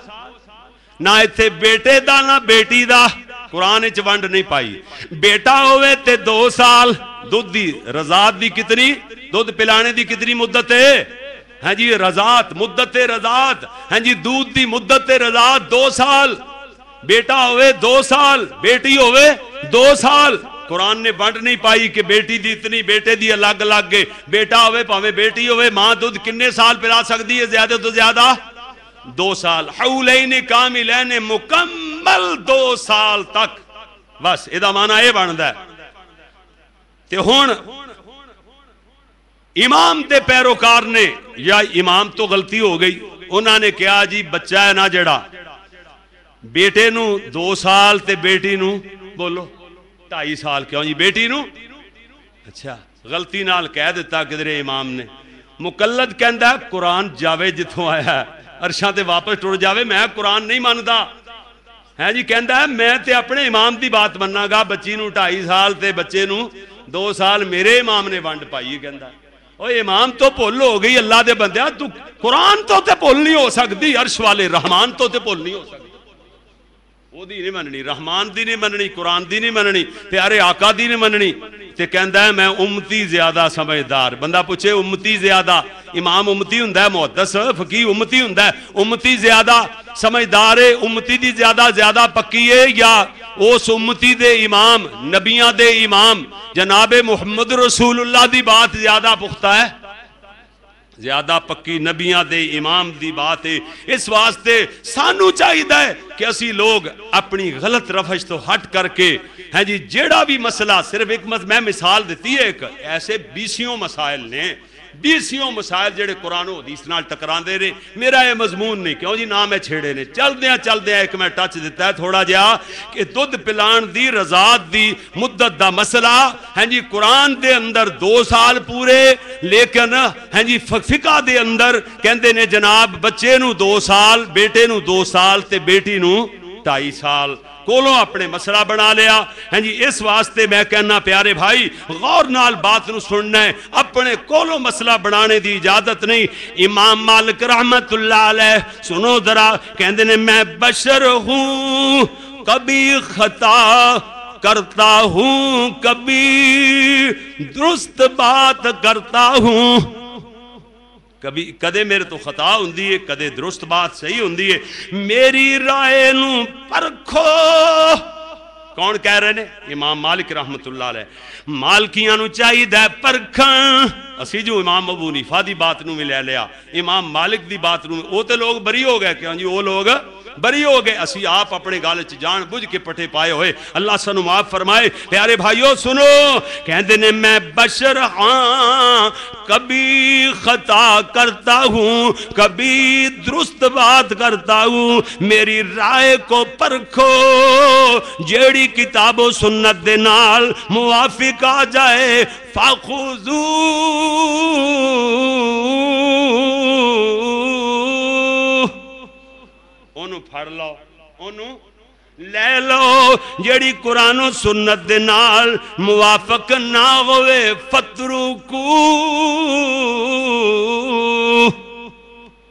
نہ ایتھے بیٹے دا نہ بیٹی دا قرآن وچ ونڈ نہیں پائی. بیٹا ہوئے تے 2 سال دودھ دی رضاعت دی کتنی دودھ پلانے دی کتنی مدت ہے. ہاں جی رضاعت مدت رضاعت ہاں جی دودھ دی مدت رضاعت 2 سال. بیٹا ہوئے 2 سال بیٹی ہوئے 2 سال. قرآن نے ونڈ نہیں پائی کہ بیٹی دی اتنی بیٹے دی الگ الگ گے. بیٹا ہوئے پاوے بیٹی ہوئے ماں دودھ کنے سال پلا سکتی ہے زیادہ تو زیادہ 2 سال. حولین کاملین مکمل 2 سال تک بس ادا معنی یہ بنتا ہے. تے ہن امام تے پیروکار نے یا امام تو غلطی ہو گئی انہوں نے کہا جی بچہ ہے نا جڑا بیٹے نو 2 سال تے بیٹی نو بولو 2.5 سال. کیوں جی بیٹی نو اچھا غلطی نال کہہ دیتا کدھرے امام نے. مقلد کہندا ہے قرآن جاوے جتھوں آیا ہے عرشاں تے واپس ٹر جاوے میں قرآن نہیں ماندا ہے جی. کہندا ہے میں تے اپنے امام دی بات مننا گا. بچی نو 2.5 سال تے بچے نو 2 سال میرے امام نے ونڈ پائی. کہندا او امام تو بھول ہو گئی اللہ دے بندیا تو قرآن تو تے بھول نہیں ہو سکتی. عرش والے رحمان تو تے بھول نہیں ہو سکتی. وہ دی نہیں مننی رحمان دی نہیں مننی قرآن دی نہیں مننی پیارے آقا دی نہیں مننی. تے کہندا ہے میں امتی زیادہ سمجھدار. بندہ پوچھے امتی زیادہ امام امتی ہوندا ہے محدث فقیہ امتی ہوندا ہے. امتی زیادہ سمجھدار ہے امتی دی زیادہ پکی ہے یا اس امتی دے امام نبیاں دے امام جناب محمد رسول اللہ دی بات زیادہ پختہ ہے زیادہ پکی نبیاں دے امام دی بات ہے. اس واسطے سانو چاہیے کہ اسی لوگ اپنی غلط روش تو ہٹ کر کے ہیں جی جیڑا بھی مسئلہ صرف ایک میں مثال دیتی ہے ایک ایسے 20 مسائل نے 20 مسائل جڑے قرآن و حدیث نال ٹکراندے نے. میرا یہ مضمون نہیں کیوں جی نہ میں چھیڑے نے چل دیا ایک میں ٹچ دیتا ہے تھوڑا جہا کہ دودھ پلان دی رضاعت دی مدت دا مسئلہ ہیں جی قرآن دے اندر 2 سال پورے لیکن ہیں جی فقہ دے اندر کہندے نے جناب بچے نو 2 سال بیٹے نو 2 سال تے بیٹی نو 2.5 سال کولوں اپنے مسئلہ بنا لیا ہیں جی. اس واسطے میں کہنا پیارے بھائی غور نال بات نو سننا ہے اپنے کولوں مسئلہ بنانے دی اجازت نہیں. امام مالک رحمت اللہ علیہ سنو ذرا کہندے نے میں بشر ہوں کبھی خطا کرتا ہوں کبھی درست بات کرتا ہوں. کدے میرے تو خطا ہوندی ہے کدے درست بات صحیح ہوندی ہے. میری رائے نو پرکھو. کون کہہ رہے نے امام مالک رحمت اللہ علیہ. مالکیاں نو چاہیے پرکھن اسی جو امام ابو حنیفہ دی بات نو میں لے لیا، امام مالک دی بات نو وہ تے لوگ بری ہو گئے کہ ہاں جی وہ لوگ بری ہو گئے، اسی آپ اپنے گال چ جان بوجھ کے پٹے پائے ہوئے، اللہ سانو معاف فرمائے۔ پیارے بھائیو سنو، کہندے نے میں بشر ہاں، کبھی خطا کرتا ہوں کبھی درست بات کرتا ہوں، میری رائے کو پرکھو، جیڑی کتاب و سنت دے نال موافق آ جائے فَخُذُو، انہوں پھڑ لو، انہوں لے لو، جیڑی قرآن و سنت دے نال موافق نہ ہوئے فَتْرُکُو،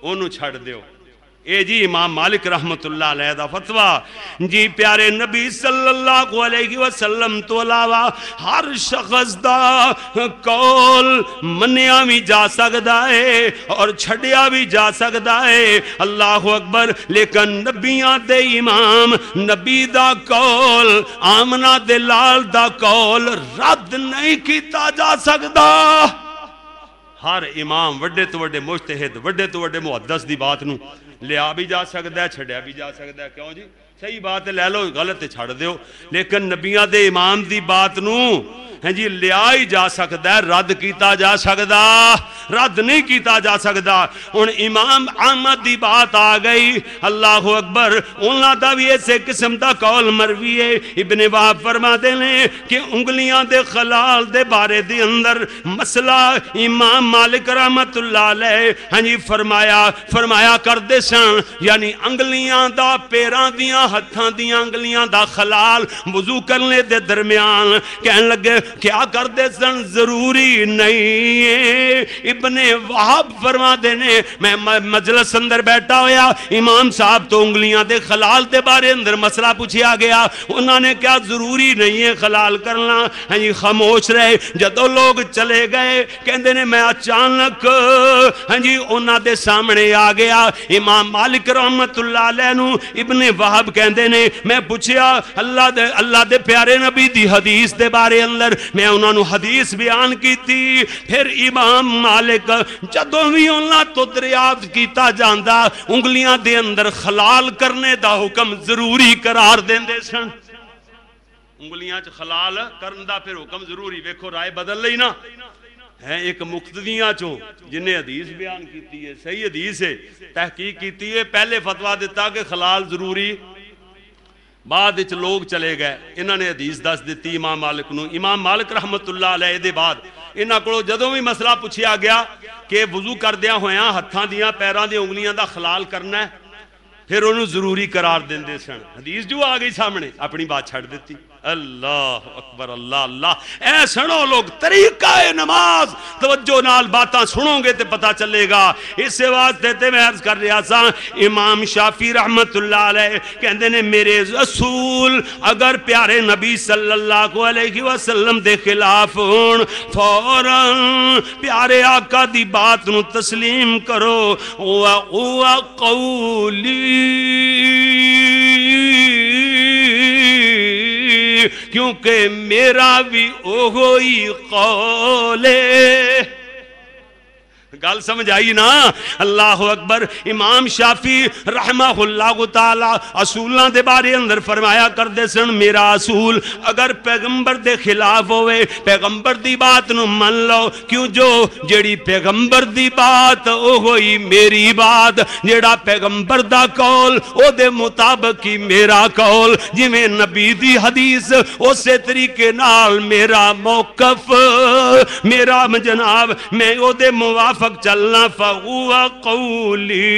انہوں چھڑ دیو۔ اے جی امام مالک رحمت اللہ علیہ دا فتویٰ جی پیارے نبی صلی اللہ علیہ وسلم تو علاوہ ہر شخص دا قول منیا بھی جا سکتا ہے اور چھڑیا بھی جا سکتا ہے، اللہ اکبر، لیکن نبیاں دے امام نبی دا قول، آمنہ دے لال دا قول رد نہیں کیتا جا سکتا۔ ہر امام وڈے تو وڈے مجتہد، وڈے تو وڈے محدث دی بات نو لیا بھی جا سکتا ہے، چھڑیا بھی جا سکتا ہے، کیوں جی؟ صحیح بات ہے لے لو، غلط ہے چھڑ دیو، لیکن نبیاں دے امام دی بات نو ہیں جی لیا ہی جا سکتا ہے، رد کیتا جا سکتا، رد نہیں کیتا جا سکتا۔ ان امام احمد دی بات آ گئی، اللہ اکبر، انہاں دا بھی ایسے قسم دا قول مروی ہے، ابن وہب فرما دے لیں کہ انگلیاں دے خلال دے بارے دے اندر مسئلہ امام مالک رحمت اللہ علیہ ہاں جی فرمایا کر دے سن، یعنی انگلیاں دا پیراں دیاں ہتھاں دیاں انگلیاں دا خلال وضو کرنے دے درمیان کہنے لگے کیا کر دے سن، ضروری نہیں ہے۔ ابن وہب فرما دینے میں مجلس اندر بیٹھا ہویا، امام صاحب تو انگلیاں دے خلال دے بارے اندر مسئلہ پوچھیا گیا، انہوں نے کیا ضروری نہیں ہے خلال کرنا، ہاں جی خاموش رہے۔ جدو لوگ چلے گئے کہندے نے میں اچانک ہاں جی انہوں دے سامنے آ گیا، امام مالک رحمت اللہ علیہ نو ابن وہب کہندے نے میں پوچھیا اللہ دے پیارے نبی دی حدیث دے بارے اندر، میں انہوں نے حدیث بیان کی تھی، پھر امام مالک جدوں بھی انہوں تو دریافت کیتا جاندہ انگلیاں دے اندر خلال کرنے دا حکم ضروری قرار دیندے سن، انگلیاں چ خلال کرن دا پھر حکم ضروری، ویکھو رائے بدل لئی نا ہے، ایک مقتدیاں چوں جنہیں حدیث بیان کیتی ہے، صحیح حدیث ہے، تحقیق کیتی ہے، پہلے فتویٰ دیتا کہ خلال ضروری، بعد اچھ لوگ چلے گئے، انہوں نے حدیث دس دیتی امام مالک نو، امام مالک رحمت اللہ علیہ دے بعد انہاں کو جدوں بھی مسئلہ پوچھیا گیا کہ وضو کر دیا ہویاں ہتھاں دیاں پیراں دی انگلیاں دا خلال کرنا ہے، پھر انہوں ضروری قرار دیندے سن، حدیث جو آ گئی سامنے اپنی بات چھڑ دیتی۔ اللہ اکبر، اللہ اللہ، اے سنو لوگ طریقہ نماز توجہ نال باتاں سنو گے تے پتہ چلے گا۔ اس واسطے تے میں عرض کر رہا سا امام شافعی رحمت اللہ علیہ کہندے نے میرے رسول اگر پیارے نبی صلی اللہ علیہ وسلم دے خلاف ہون فوراً پیارے آقا دی بات نو تسلیم کرو، وَقُوَ قَوْلِي، کیونکہ میرا بھی اوہی قول ہے۔ گل سمجھ آئی نا؟ اللہ اکبر۔ امام شافعی رحمہ اللہ تعالی اصولاں دے بارے اندر فرمایا کر دے سن میرا اصول اگر پیغمبر دے خلاف ہوئے پیغمبر دی بات نو من لو، کیوں جو جیڑی پیغمبر دی بات او ہوئی میری بات، جیڑا پیغمبر دا قول او دے مطابق ہی میرا قول، جی میں نبی دی حدیث اسے طریقے نال میرا موقف، میرا جناب میں او دے موافق چلنا، فَهُوَ قَوْلِي،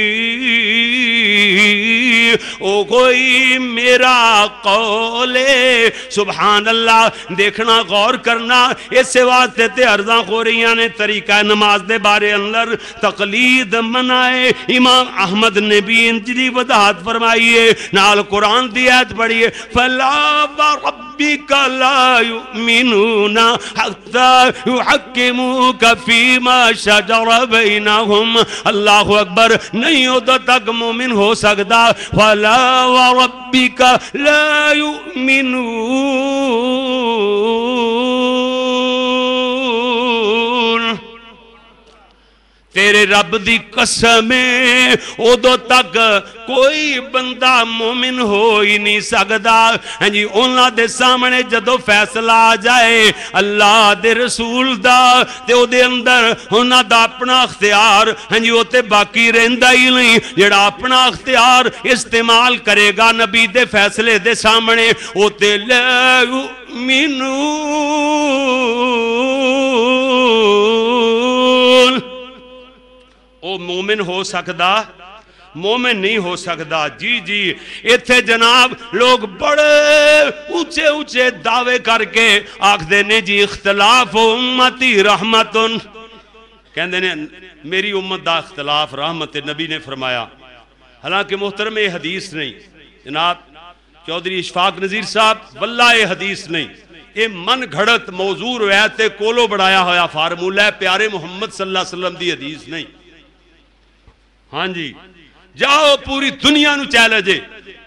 او کوئی میرا قول ہے۔ سبحان اللہ، دیکھنا غور کرنا، اس سے واسطے تے عرضاں ہو رہی نے طریقہ نماز دے بارے اندر تقلید منائے، امام احمد نے بھی انجلی وضاحت فرمائیے، نال قرآن دی آیت پڑھیے، فَلَا وَرَبِّكَ لَا يُؤْمِنُونَ حَتَّى يُحَكِّمُوكَ فِي مَا شَجَرَ بینہم۔ اللہ اکبر، نہیں ادھر تک مومن ہو سکتا، وَلَا وَرَبِّكَ لَا يُؤْمِنُونَ، تیرے رب دی قسم ادو تک کوئی بندہ مومن ہو ہی نہیں سکتا ہاں جی انہاں دے سامنے جدو فیصلہ آ جائے اللہ دے رسول دا تے او دے اندر انہاں دا اپنا اختیار ہاں جی او تے باقی رہندا ہی نہیں جڑا اپنا اختیار استعمال کرے گا نبی دے فیصلے دے سامنے او تے لا یؤمنون او مومن ہو سکدا مومن نہیں ہو سکتا جی جی ایتھے جناب لوگ بڑے اونچے اونچے دعوے کر کے آکھدے نے جی اختلاف امتی رحمتن کہندے نے میری امت دا اختلاف رحمت نبی نے فرمایا حالانکہ محترم یہ حدیث نہیں جناب چودھری اشفاق نذیر صاحب واللہ یہ حدیث نہیں یہ من گھڑت موضوع روایت کولو بڑھایا ہویا فارمولہ ہے پیارے محمد صلی اللہ علیہ وسلم دی حدیث نہیں ہاں جی جاؤ پوری دنیا نو چیلنجے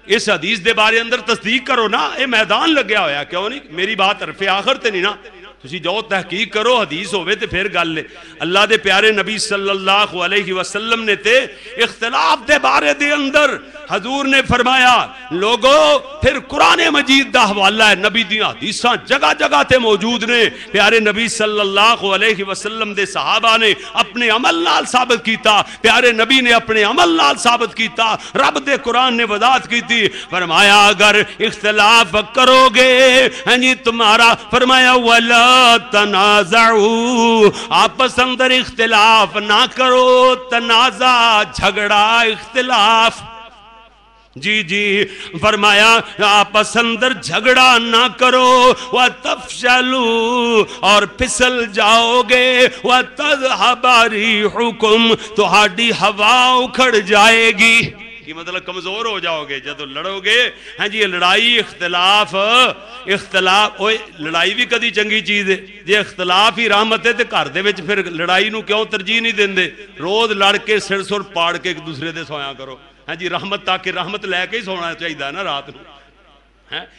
اس حدیث دے بارے اندر تصدیق کرو نا اے میدان لگیا ہویا کیوں نہیں میری بات حرف آخر تے نہیں نا تسی جو تحقیق کرو حدیث ہوئے تے پھر گل لے اللہ دے پیارے نبی صلی اللہ علیہ وسلم نے تے اختلاف دے بارے دے اندر حضور نے فرمایا لوگو پھر قرآن مجید دا حوالہ ہے نبی دیاں حدیثاں جگہ جگہ تے موجود نے پیارے نبی صلی اللہ علیہ وسلم دے صحابہ نے اپنے عمل نال ثابت کیتا پیارے نبی نے اپنے عمل نال ثابت کیتا رب دے قرآن نے وضاحت کی تھی فرمایا اگر اختلاف کرو گے ہاں جی تمہارا فرمایا وَلَا تنازعوا آپس اندر اختلاف نہ کرو تنازع جھگڑا اختلاف جی جی فرمایا آپس اندر جھگڑا نہ کرو وَتَفْشَلُوا اور پھسل جاؤ گے وَتَذْهَبَ رِيحُكُمْ تہاڈی ہوا اکھڑ جائے گی کی مطلب کمزور ہو جاؤ گے جدو لڑو گے ہاں جی لڑائی اختلاف لڑائی بھی کدی چنگی چیز ہے جی اختلاف ہی رحمت ہے تے گھر دے وچ پھر لڑائی نو کیوں ترجیح نہیں دیندے روز لڑ کے سر سر پاڑ کے ایک دوسرے دے سویا کرو ہاں جی رحمت تاکہ رحمت لے کے ہی سونا چاہیے نا رات نو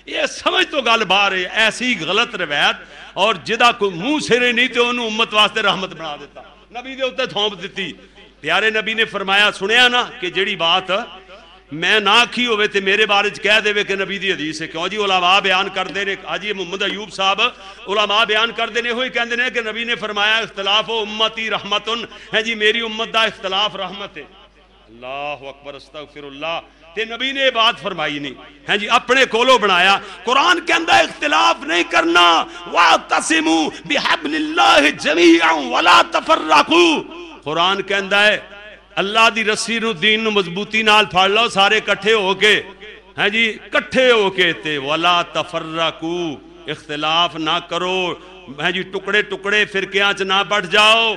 یہ سمجھ تو گل باہر ہے ایسی غلط روایت اور جدا کوئی منہ سرے نہیں تے انہوں امت واسطے رحمت بنا دیتا نبی دے اوتے تھوپ دیتی پیارے نبی نے فرمایا سنیا نا کہ جڑی بات میں نہ آکھی ہوئے تے میرے بارے کہہ دے کہ نبی دی حدیث ہے کیوں جی علماء بیان کر دینے حاجی محمد ایوب صاحب علماء بیان کر دینے ہوئی کہندے نے کہ نبی نے فرمایا اختلاف و امتی رحمتن ہے جی میری امت دا اختلاف رحمت ہے اللہ اکبر استغفر اللہ تے نبی نے بات فرمائی نہیں ہے جی اپنے کولو بنایا قرآن کے اندر اختلاف نہیں کرنا وَاعْتَصِمُوا بِحَبْلِ اللَّهِ جَمِيعًا وَلَا تَفَرَّقُوا قرآن کہندا ہے اللہ دی رسی نو دین نو مضبوطی نال پھڑ لو سارے کٹھے ہو کے ہیں جی کٹھے ہو کے تے ولا تفرقوا اختلاف نہ کرو ہیں جی ٹکڑے ٹکڑے فرقیاں چ نہ بٹ جاؤ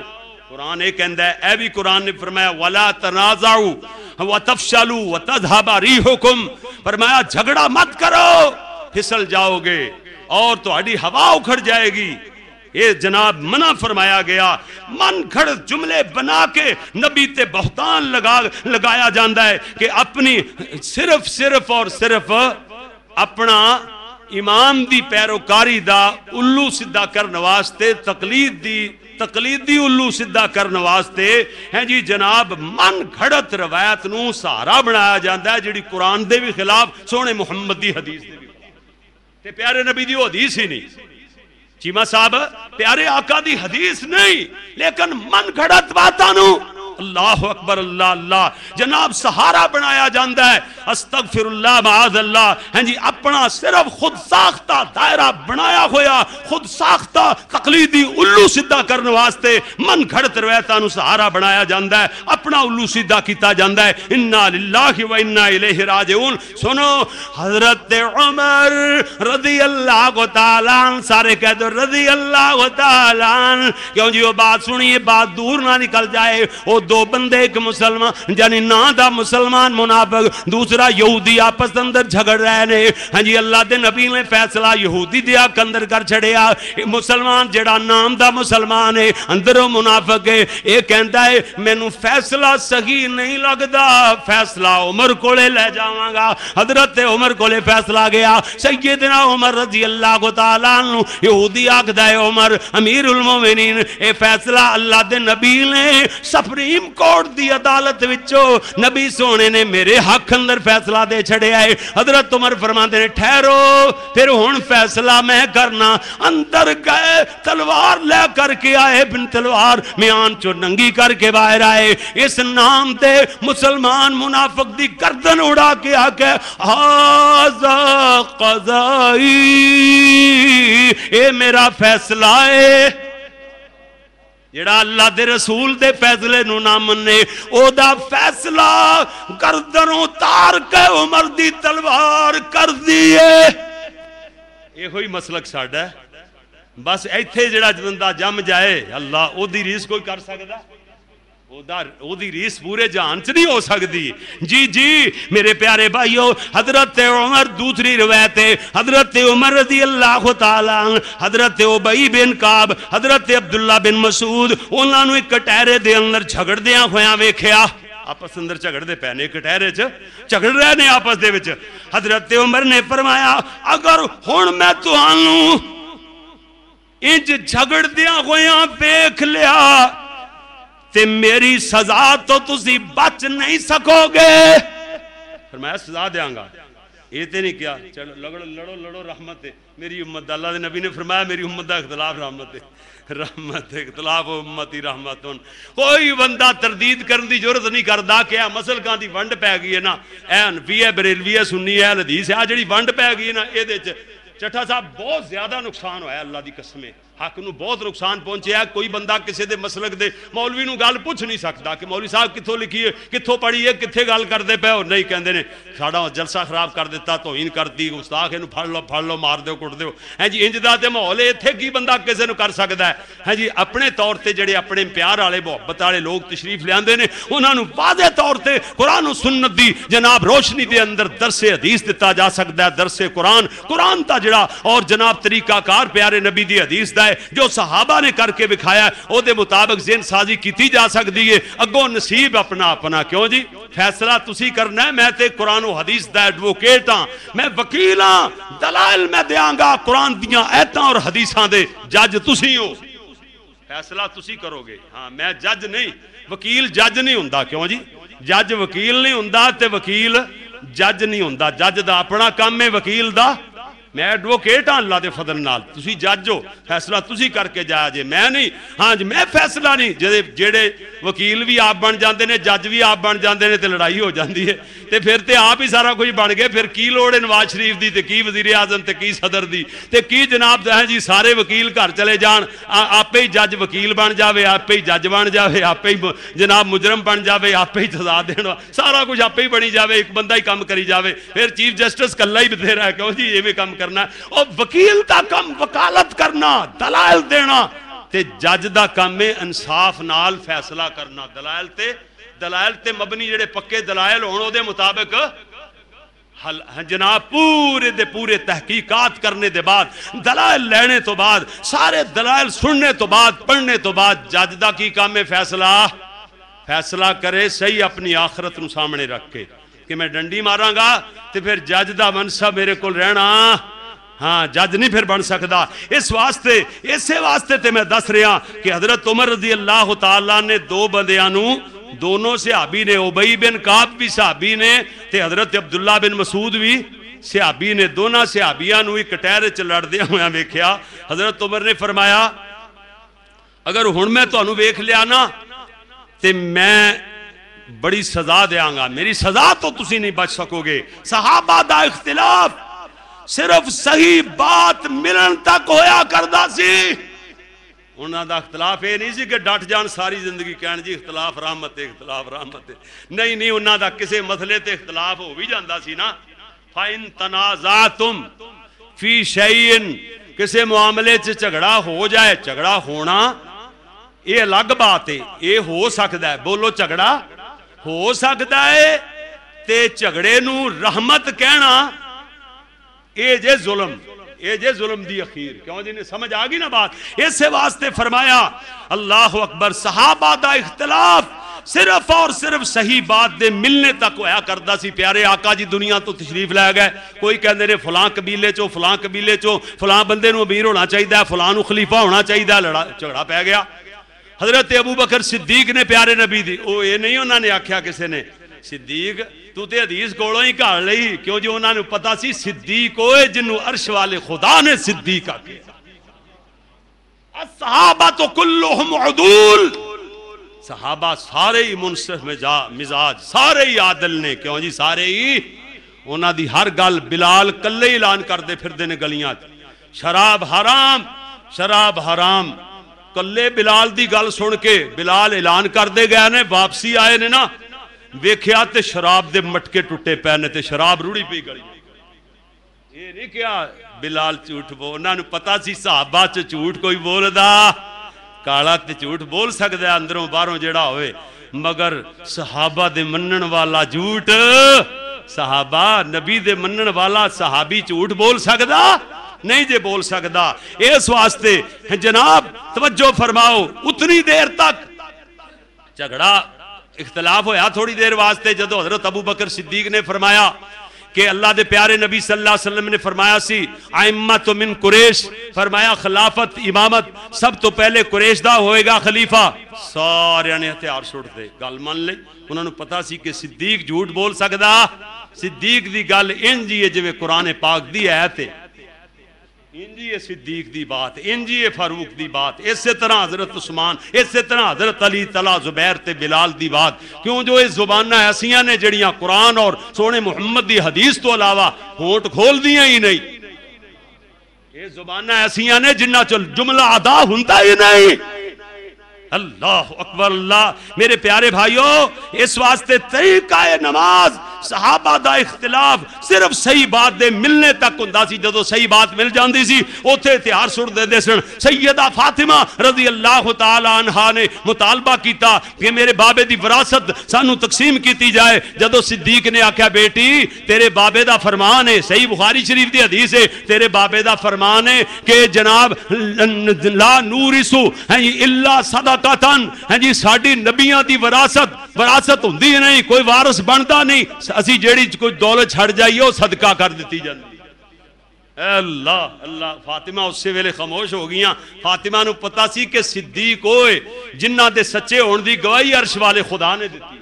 قرآن یہ کہندا ہے اے بھی قرآن نے فرمایا ولا تنازعوا وتفشلوا وتذهب ريحكم فرمایا جھگڑا مت کرو پھسل جاؤ گے اور تہاڈی ہوا اکھڑ جائے گی یہ جناب منع فرمایا گیا من گھڑ جملے بنا کے نبی تے بہتان لگایا جاندہ ہے کہ اپنی صرف اور صرف اپنا امام دی پیروکاری دا الو سدھا کرنے واسطے تقلیدی الو سدھا کرنے واسطے ہیں جی جناب من گھڑت روایت نو سہارا بنایا جاندہ ہے جڑی قرآن دے بھی خلاف سونے محمد دی حدیث دے بھی تے پیارے نبی دی وہ حدیث ہی نہیں چیمہ صاحب پیارے آقا دی حدیث نہیں لیکن من گھڑت باتانو اللہ اکبر اللہ اللہ جناب سہارا بنایا جاندہ ہے استغفر اللہ معاذ اللہ ہیں جی اپنا صرف خود ساختہ دائرہ بنایا ہویا خود ساختہ تقلیدی الو سدھا کرنے واسطے من گھڑت روایتانو سہارا بنایا جاندہ ہے اپنا الو سدھا کیتا جاندہ ہے انا للہ و انا الیہ راجعون سنو حضرت عمر رضی اللہ تعالیٰ سارے کہہ دو رضی اللہ تعالیٰ کیوں جی وہ بات سنیے بات دور نہ نکل جائے وہ دو بندے، ایک مسلمان یعنی نا دا مسلمان منافق، دوسرا یہودی، آپس اندر جھگڑ رہے نے. ہاں جی اللہ دے نبی نے فیصلہ یہودی دیا کندر کر چھڑیا. مسلمان جڑا نام دا مسلمان ہے اندروں منافق ہے، یہ کہندا ہے مینوں فیصلہ صحیح نہیں لگدا، فیصلہ عمر کولے لے جاواں گا. حضرت عمر کولے فیصلہ گیا. سیدنا عمر رضی اللہ تعالیٰ عنہ یہودی آکھدا ہے عمر امیر المومنین اے فیصلہ اللہ دے نبی نے سپریم کورٹ دی عدالت وچوں نبی سونے نے میرے حق اندر فیصلہ دے چھڑیا ہے. حضرت عمر فرماندے نے ٹھہرو پھر ہن فیصلہ میں کرنا. اندر گئے تلوار لے کر کے آئے، بن تلوار میان چو ننگی کر کے باہر آئے. اس نام دے مسلمان منافق دی گردن اڑا کے آکے ھذا قضائی، اے میرا فیصلہ ہے. جڑا اللہ دے رسول دے فیصلے نو نہ مننے او دا فیصلہ گردنوں اتار کے عمر دی تلوار کر دیے. یہ ہوئی مسلک ساڈا ہے. بس ایتھے جڑا بندہ جم جائے اللہ او دی ریس کوئی کر سکدا، او دی ریس پورے جہان چ نہیں ہو سکتی. جی جی میرے پیارے بھائیو، حضرت عمر دوسری روایت ہے حضرت عمر رضی اللہ تعالیٰ عنہ، حضرت ابی بن کعب، حضرت عبداللہ بن مسعود انہاں نو ایک کٹہرے دے اندر جھگڑدیاں ہویاں ویکھیا. آپس اندر جھگڑ دے پے نے، کٹہرے چ جھگڑ رہے نے آپس دے وچ. حضرت عمر نے فرمایا اگر ہن میں تہانوں انج جھگڑدیاں ہویاں ویکھ لیا تے میری سزا تو تسی بچ نہیں سکو گے. فرمایا سزا دیاں گا. یہ تے نہیں کیا چلو لڑو لڑو رحمت ہے میری امت. اللہ دے نبی نے فرمایا میری امت دا اختلاف رحمت ہے، رحمت ہے اختلاف امتی رحمتون. کوئی بندہ تردید کرن دی ضرورت نہیں کردا کہ اے مسلکاں دی ونڈ پے گئی ہے نا، اے حنفی ہے بریلوی ہے سنی ہے حدیث ہے، جڑی ونڈ پے گئی ہے نا اے دے چٹھا صاحب بہت زیادہ نقصان ہویا. اللہ دی قسم ہے حق نو بہت نقصان پہنچیا. کوئی بندہ کسی دے مسلک دے مولوی نو گل پوچھ نہیں سکتا کہ مولوی صاحب کتھوں لکھی ہے، کتھوں پڑھی ہے، کتھے گل کردے پے. اور نہیں کہندے نے ساڈا جلسہ خراب کر دیتا، توہین کرتی، گستاخ اینو پھڑ لو مار دیو کٹ دیو. ہیں جی انج دا تے ماحول ہے، ایتھے کی بندہ کسے نو کر سکدا ہے. ہیں جی اپنے طور تے جڑے اپنے پیار والے محبت والے لوگ تشریف لے آندے نے انہاں نو واضح طور تے قرآن و سنت دی جناب روشنی دے اندر درس حدیث دتا جا سکدا ہے. درس قرآن تا جڑا اور جناب طریقہ کار پیارے نبی دی حدیث دا ہے جو صحابہ نے کر کے بکھایا او دے مطابق ذہن سازی کیتی جا سکتی ہے. اگوں نصیب اپنا اپنا. کیوں جی فیصلہ تسی کرنا ہے. میں تے قرآن و حدیث دا ایڈوکیٹ ہاں، میں وکیل ہاں، دلائل میں دیاں گا قرآن دیاں ایتاں اور حدیثاں دے. جج تسی ہو، فیصلہ تسی کرو گے. ہاں میں جج نہیں، وکیل جج نہیں ہوندا. کیوں جی جج وکیل نہیں ہوندا تے وکیل جج نہیں ہوندا. جج دا اپنا کام ہے، وکیل دا میں ایڈوکیٹ ہاں اللہ دے فضل نال. تسی جج ہو، فیصلہ تسی کر کے جایا جے، میں نہیں. ہاں جی میں فیصلہ نہیں. جڑے وکیل بھی آپ بن جاندے نے، جج بھی آپ بن جاندے نے تے لڑائی ہو جاندی ہے تے پھر تے آپ ہی سارا کچھ بن گئے. پھر کی لوڑ ہے نواز شریف دی تے کی وزیر اعظم تے کی صدر دی تے کی جناب ہے جی سارے وکیل گھر چلے جان، آپ ہی جج وکیل بن جاوے، آپ ہی جج بن جاوے، آپ ہی جناب مجرم بن جاوے، آپ ہی سزا دینا، سارا کچھ آپ ہی بنی جاوے، ایک بندہ ہی کام کری جاوے. پھر چیف جسٹس کلا ہی بتھیرا ہے. کیوں جی یہ بھی کام کرنا ہے. اور وکیل دا کم وکالت کرنا، دلائل دینا، تے جج دا کم ہے انصاف نال فیصلہ کرنا. دلائل تے مبنی جڑے پکے دلائل ہون دے مطابق جناب پورے تحقیقات کرنے دے بعد، دلائل لینے تو بعد، سارے دلائل سننے تو بعد، پڑھنے تو بعد جج دا کی کام ہے فیصلہ کرے صحیح اپنی آخرت نو سامنے رکھ کے کہ میں ڈنڈی ماراں گا تے پھر جج دا منصب میرے کول رہنا. ہاں جج نہیں پھر بن سکتا. اسے واسطے تے میں دس رہا کہ حضرت عمر رضی اللہ تعالیٰ نے دو بندیاں نو، دونوں صحابی نے، ابی بن کعب بھی صحابی نے تے حضرت عبداللہ بن مسعود بھی صحابی نے، دونوں صحابیاں نو ایک کٹہرے چ لڑدے ہوئے ویکھیا. حضرت عمر نے فرمایا اگر ہن میں تانوں ویکھ لیا نا تے میں بڑی سزا دیاں گا، میری سزا تو تسی نہیں بچ سکو گے. صحابہ دا اختلاف صرف صحیح بات ملن تک ہویا کردا سی. انہاں دا اختلاف یہ نہیں سی کہ ڈٹ جان ساری زندگی کہن جی اختلاف رحمت ہے، اختلاف رحمت ہے. نہیں انہاں دا کسے مسئلے تے اختلاف ہو بھی جاندا سی نا. فَإِن تَنَازَعْتُمْ فِي شَيْءٍ، کسے معاملے سے جھگڑا ہو جائے، جھگڑا ہونا یہ الگ بات ہے، یہ ہو سکتا ہے، بولو جھگڑا ہو سکتا ہے، تے جھگڑے نو رحمت کہنا اے جے ظلم، اے جے ظلم دی اخیر. کیوں جی نے سمجھ آگی نا بات؟ اس واسطے فرمایا اللہ اکبر، صحابہ دا اختلاف صرف اور صرف صحیح بات دے ملنے تک ہویا کردا سی. پیارے آقا جی دنیا تو تشریف لے گئے، کوئی کہندے نے فلاں قبیلے چو فلاں قبیلے چو فلاں بندے نو امیر ہونا چاہیے، فلاں نو خلیفہ ہونا چاہیے، جھگڑا پہ گیا. حضرت ابو بکر صدیق نے پیارے نبی دی او یہ نہیں انہوں نے آکھیا کسے نے صدیق تو تے حدیث کولوں ہی گھاڑ لئی، کیوں جو انہوں نے پتا سی صدیق ہوئے جنہوں عرش والے خدا نے صدیق آکھیا. الصحابہ تو کلہم عدول، صحابہ سارے ہی منصف مزاج، سارے ہی عادل نے. کیوں جی سارے ہی انہاں دی ہر گل بلال کلے اعلان کر دے پھر دے نے گلیاں، شراب حرام شراب حرام. کلے بلال دی گل سن کے بلال اعلان کر دے گئے نے، واپسی آئے نے نا ویکھیا تے شراب دے مٹکے ٹوٹے پے نے تے شراب روڑی پئی گلی. یہ نہیں کیا بلال جھوٹ بول، انہاں نوں پتہ سی صحابہ چ جھوٹ کوئی بولدا، کالا تے جھوٹ بول سکدا ہے اندروں باہروں جیڑا ہوئے، مگر صحابہ دے منن والا جھوٹ، صحابہ نبی دے منن والا صحابی جھوٹ بول سکدا نہیں جے بول سکدا. اس واسطے جناب توجہ فرماؤ، اتنی دیر تک جھگڑا اختلاف ہویا تھوڑی دیر واسطے، جدو حضرت ابو بکر صدیق نے فرمایا کہ اللہ دے پیارے نبی صلی اللہ علیہ وسلم نے فرمایا سی ائمۃ من قریش، فرمایا خلافت امامت سب تو پہلے قریش دا ہوئے گا خلیفہ. سارے نے ہتھیار سٹ دے، گل من لئی. انہوں نے پتا سی کہ صدیق جھوٹ بول سکدا، صدیق دی گل انجی ہے جویں قرآن پاک دی آیت ہے، انجی ہے صدیق دی بات، انجی ہے فاروق دی بات، اسی طرح حضرت عثمان، اسی طرح حضرت علی طلع زبیر تے بلال دی بات. کیوں جو اس زبانہ ایسیاں نے جڑیاں قرآن اور سونے محمد دی حدیث تو علاوہ ہونٹ کھول دیاں ہی نہیں. یہ زبانہ ایسیاں نے جنہ چل جملہ ادا ہوندا ہی نہیں. اللہ اکبر. اللہ میرے پیارے بھائیوں، اس واسطے طریقہ نماز صحابہ دا اختلاف صرف صحیح بات دے ملنے تک ہوندا سی. جدو صحیح بات مل جاندی سی اوتھے اتہار سٹ دے سن. سیدہ فاطمہ رضی اللہ تعالی عنہا نے مطالبہ کیتا کہ میرے بابے دی وراثت سانو تقسیم کیتی جائے. جدو صدیق نے آکھیا بیٹی تیرے بابے دا فرمان ہے، صحیح بخاری شریف دی حدیث ہے، تیرے بابے دا فرمان ہے کہ جناب لا نورث الا صدقۃ، ہاں جی ساڈی نبیاں دی وراثت ہوندی نہیں، کوئی وارث بندا نہیں، اسی جیڑی کوئی دولت چھڑ جائیے وہ صدقہ کر دیتی جاندی. اللہ اللہ. فاطمہ اسی ویلے خاموش ہو گیاں. فاطمہ نو پتا سی کہ صدیق ہوئے جنہ دے سچے ہون دی گواہی عرش والے خدا نے دیتی.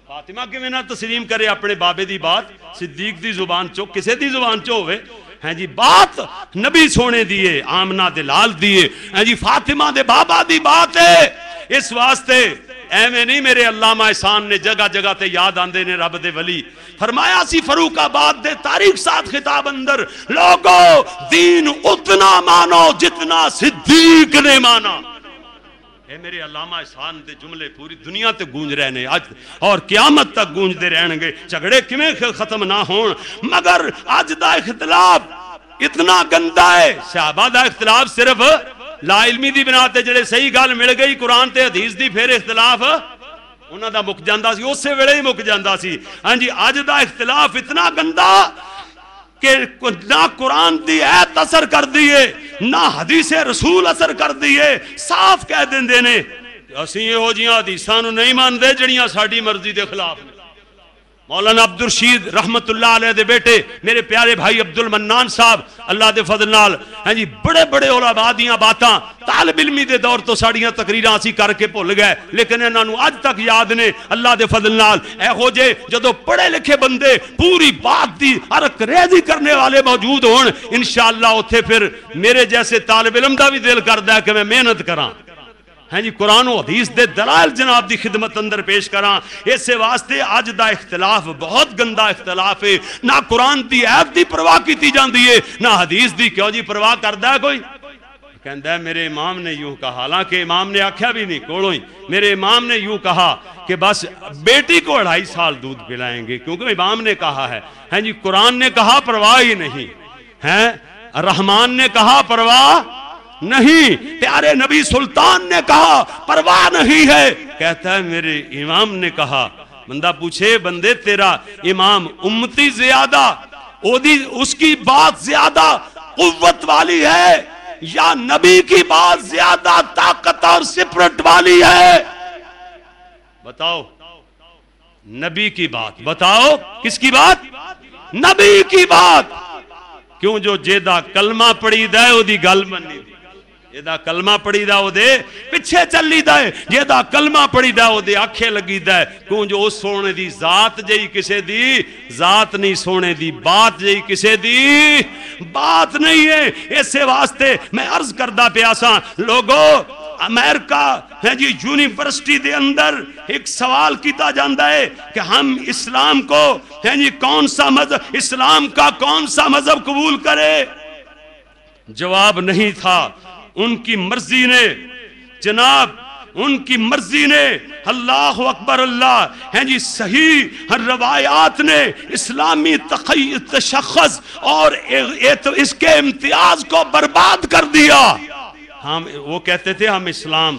فاطمہ کیویں نہ تسلیم کرے اپنے بابے دی بات صدیق دی زبان چو، کسے دی زبان چو ہوئے. ہاں جی بات نبی سونے دیے، آمنہ دے لال دیے، ہاں جی فاطمہ دے بابا دی بات ہے. اس واسطے ایویں نہیں میرے علامہ احسان نے جگہ جگہ تے یاد آندے نے رب دے ولی فرمایا سی فاروق آباد دے تاریخ ساتھ خطاب اندر، لوگو دین اتنا مانو جتنا صدیق نے مانا. اے میرے علامہ احسان دے جملے پوری دنیا تے گونج رہے نے اج اور قیامت تک گونج دے رہن گے. جھگڑے کیویں ختم نہ ہون، مگر اج دا اختلاف اتنا گندا ہے. صحابہ دا اختلاف صرف لا علمی دی بنا تے جڑے صحیح گل مل گئی قرآن تے حدیث دی، پھر اختلاف انہاں دا مک جاندا سی، اسی ویلے ہی مک جاندا سی. ہاں جی اج دا اختلاف اتنا گندا کہ نہ قرآن دی ایت اثر کر دیئے نہ حدیث رسول اثر کر دیئے. صاف کہہ دیندے نے اسی یہو جیاں حدیثاں نو نہیں ماندے جڑیاں ساڈی مرضی دے خلاف نے. مولانا عبدالرشید رحمت اللہ علیہ دے بیٹے میرے پیارے بھائی عبد المنان صاحب اللہ دے فضل نال، ہاں جی بڑے بڑے علماء دیاں باتاں طالب علمی دے دور تو ساڑیاں تقریراں اسی کر کے بھول گئے، لیکن انہاں نو اج تک یاد نے. اللہ دے فضل نال ایہو جے جدو پڑھے لکھے بندے پوری بات دی حرک ریزی کرنے والے موجود ہون، انشاءاللہ اوتھے پھر میرے جیسے طالب علم دا بھی دل کردا ہے کہ میں محنت کراں. ہاں جی قرآن و حدیث دے دلائل جناب دی خدمت اندر پیش کراں. اس واسطے اج دا اختلاف بہت گندا اختلاف ہے. نہ قرآن دی ایت دی پرواہ کیتی جاندی ہے نہ حدیث دی. کیوں جی پرواہ کردا ہے کوئی؟ کہندا ہے میرے امام نے یوں کہا، حالانکہ امام نے آکھیا بھی نہیں کولوں ہی. میرے امام نے یوں کہا کہ بس بیٹی کو 2.5 سال دودھ پلائیں گے کیونکہ امام نے کہا ہے. ہاں جی قرآن نے کہا پرواہ ہی نہیں ہے، رحمان نے کہا پرواہ نہیں، پیارے نبی سلطان نے کہا پرواہ نہیں ہے، کہتا ہے میرے امام نے کہا۔ بندہ پوچھے بندے تیرا امام امتی زیادہ اس کی بات زیادہ قوت والی ہے یا نبی کی بات زیادہ طاقت اور سپرٹ والی ہے؟ بتاؤ، نبی کی بات۔ بتاؤ کس کی بات؟ نبی کی بات۔ کیوں؟ جو جیدہ کلمہ پڑھی دائے وہ دی گل منی دی، جیدہ کلمہ پڑھی دا وہ دے پچھے چلی دائے، جیدہ کلمہ پڑھی دا وہ دے آنکھیں لگی دائے۔ کیوں؟ جو اس سونے دی ذات جئی کسے دی ذات نہیں، سونے دی بات جئی کسے دی بات نہیں ہے۔ اسے واسطے میں عرض کردہ پیاساں لوگو، امریکہ ہے جی یونیورسٹی دے اندر ایک سوال کیتا جاندہ ہے کہ ہم اسلام کو ہے جی کون سا مذہب، اسلام کا کون سا مذہب قبول کرے؟ جواب نہیں تھا، ان کی مرضی نے جناب، ان کی مرضی نے، اللہ اکبر اللہ ہے جی، صحیح روایات نے اسلامی تشخص اور اس کے امتیاز کو برباد کر دیا۔ ہم وہ کہتے تھے ہم اسلام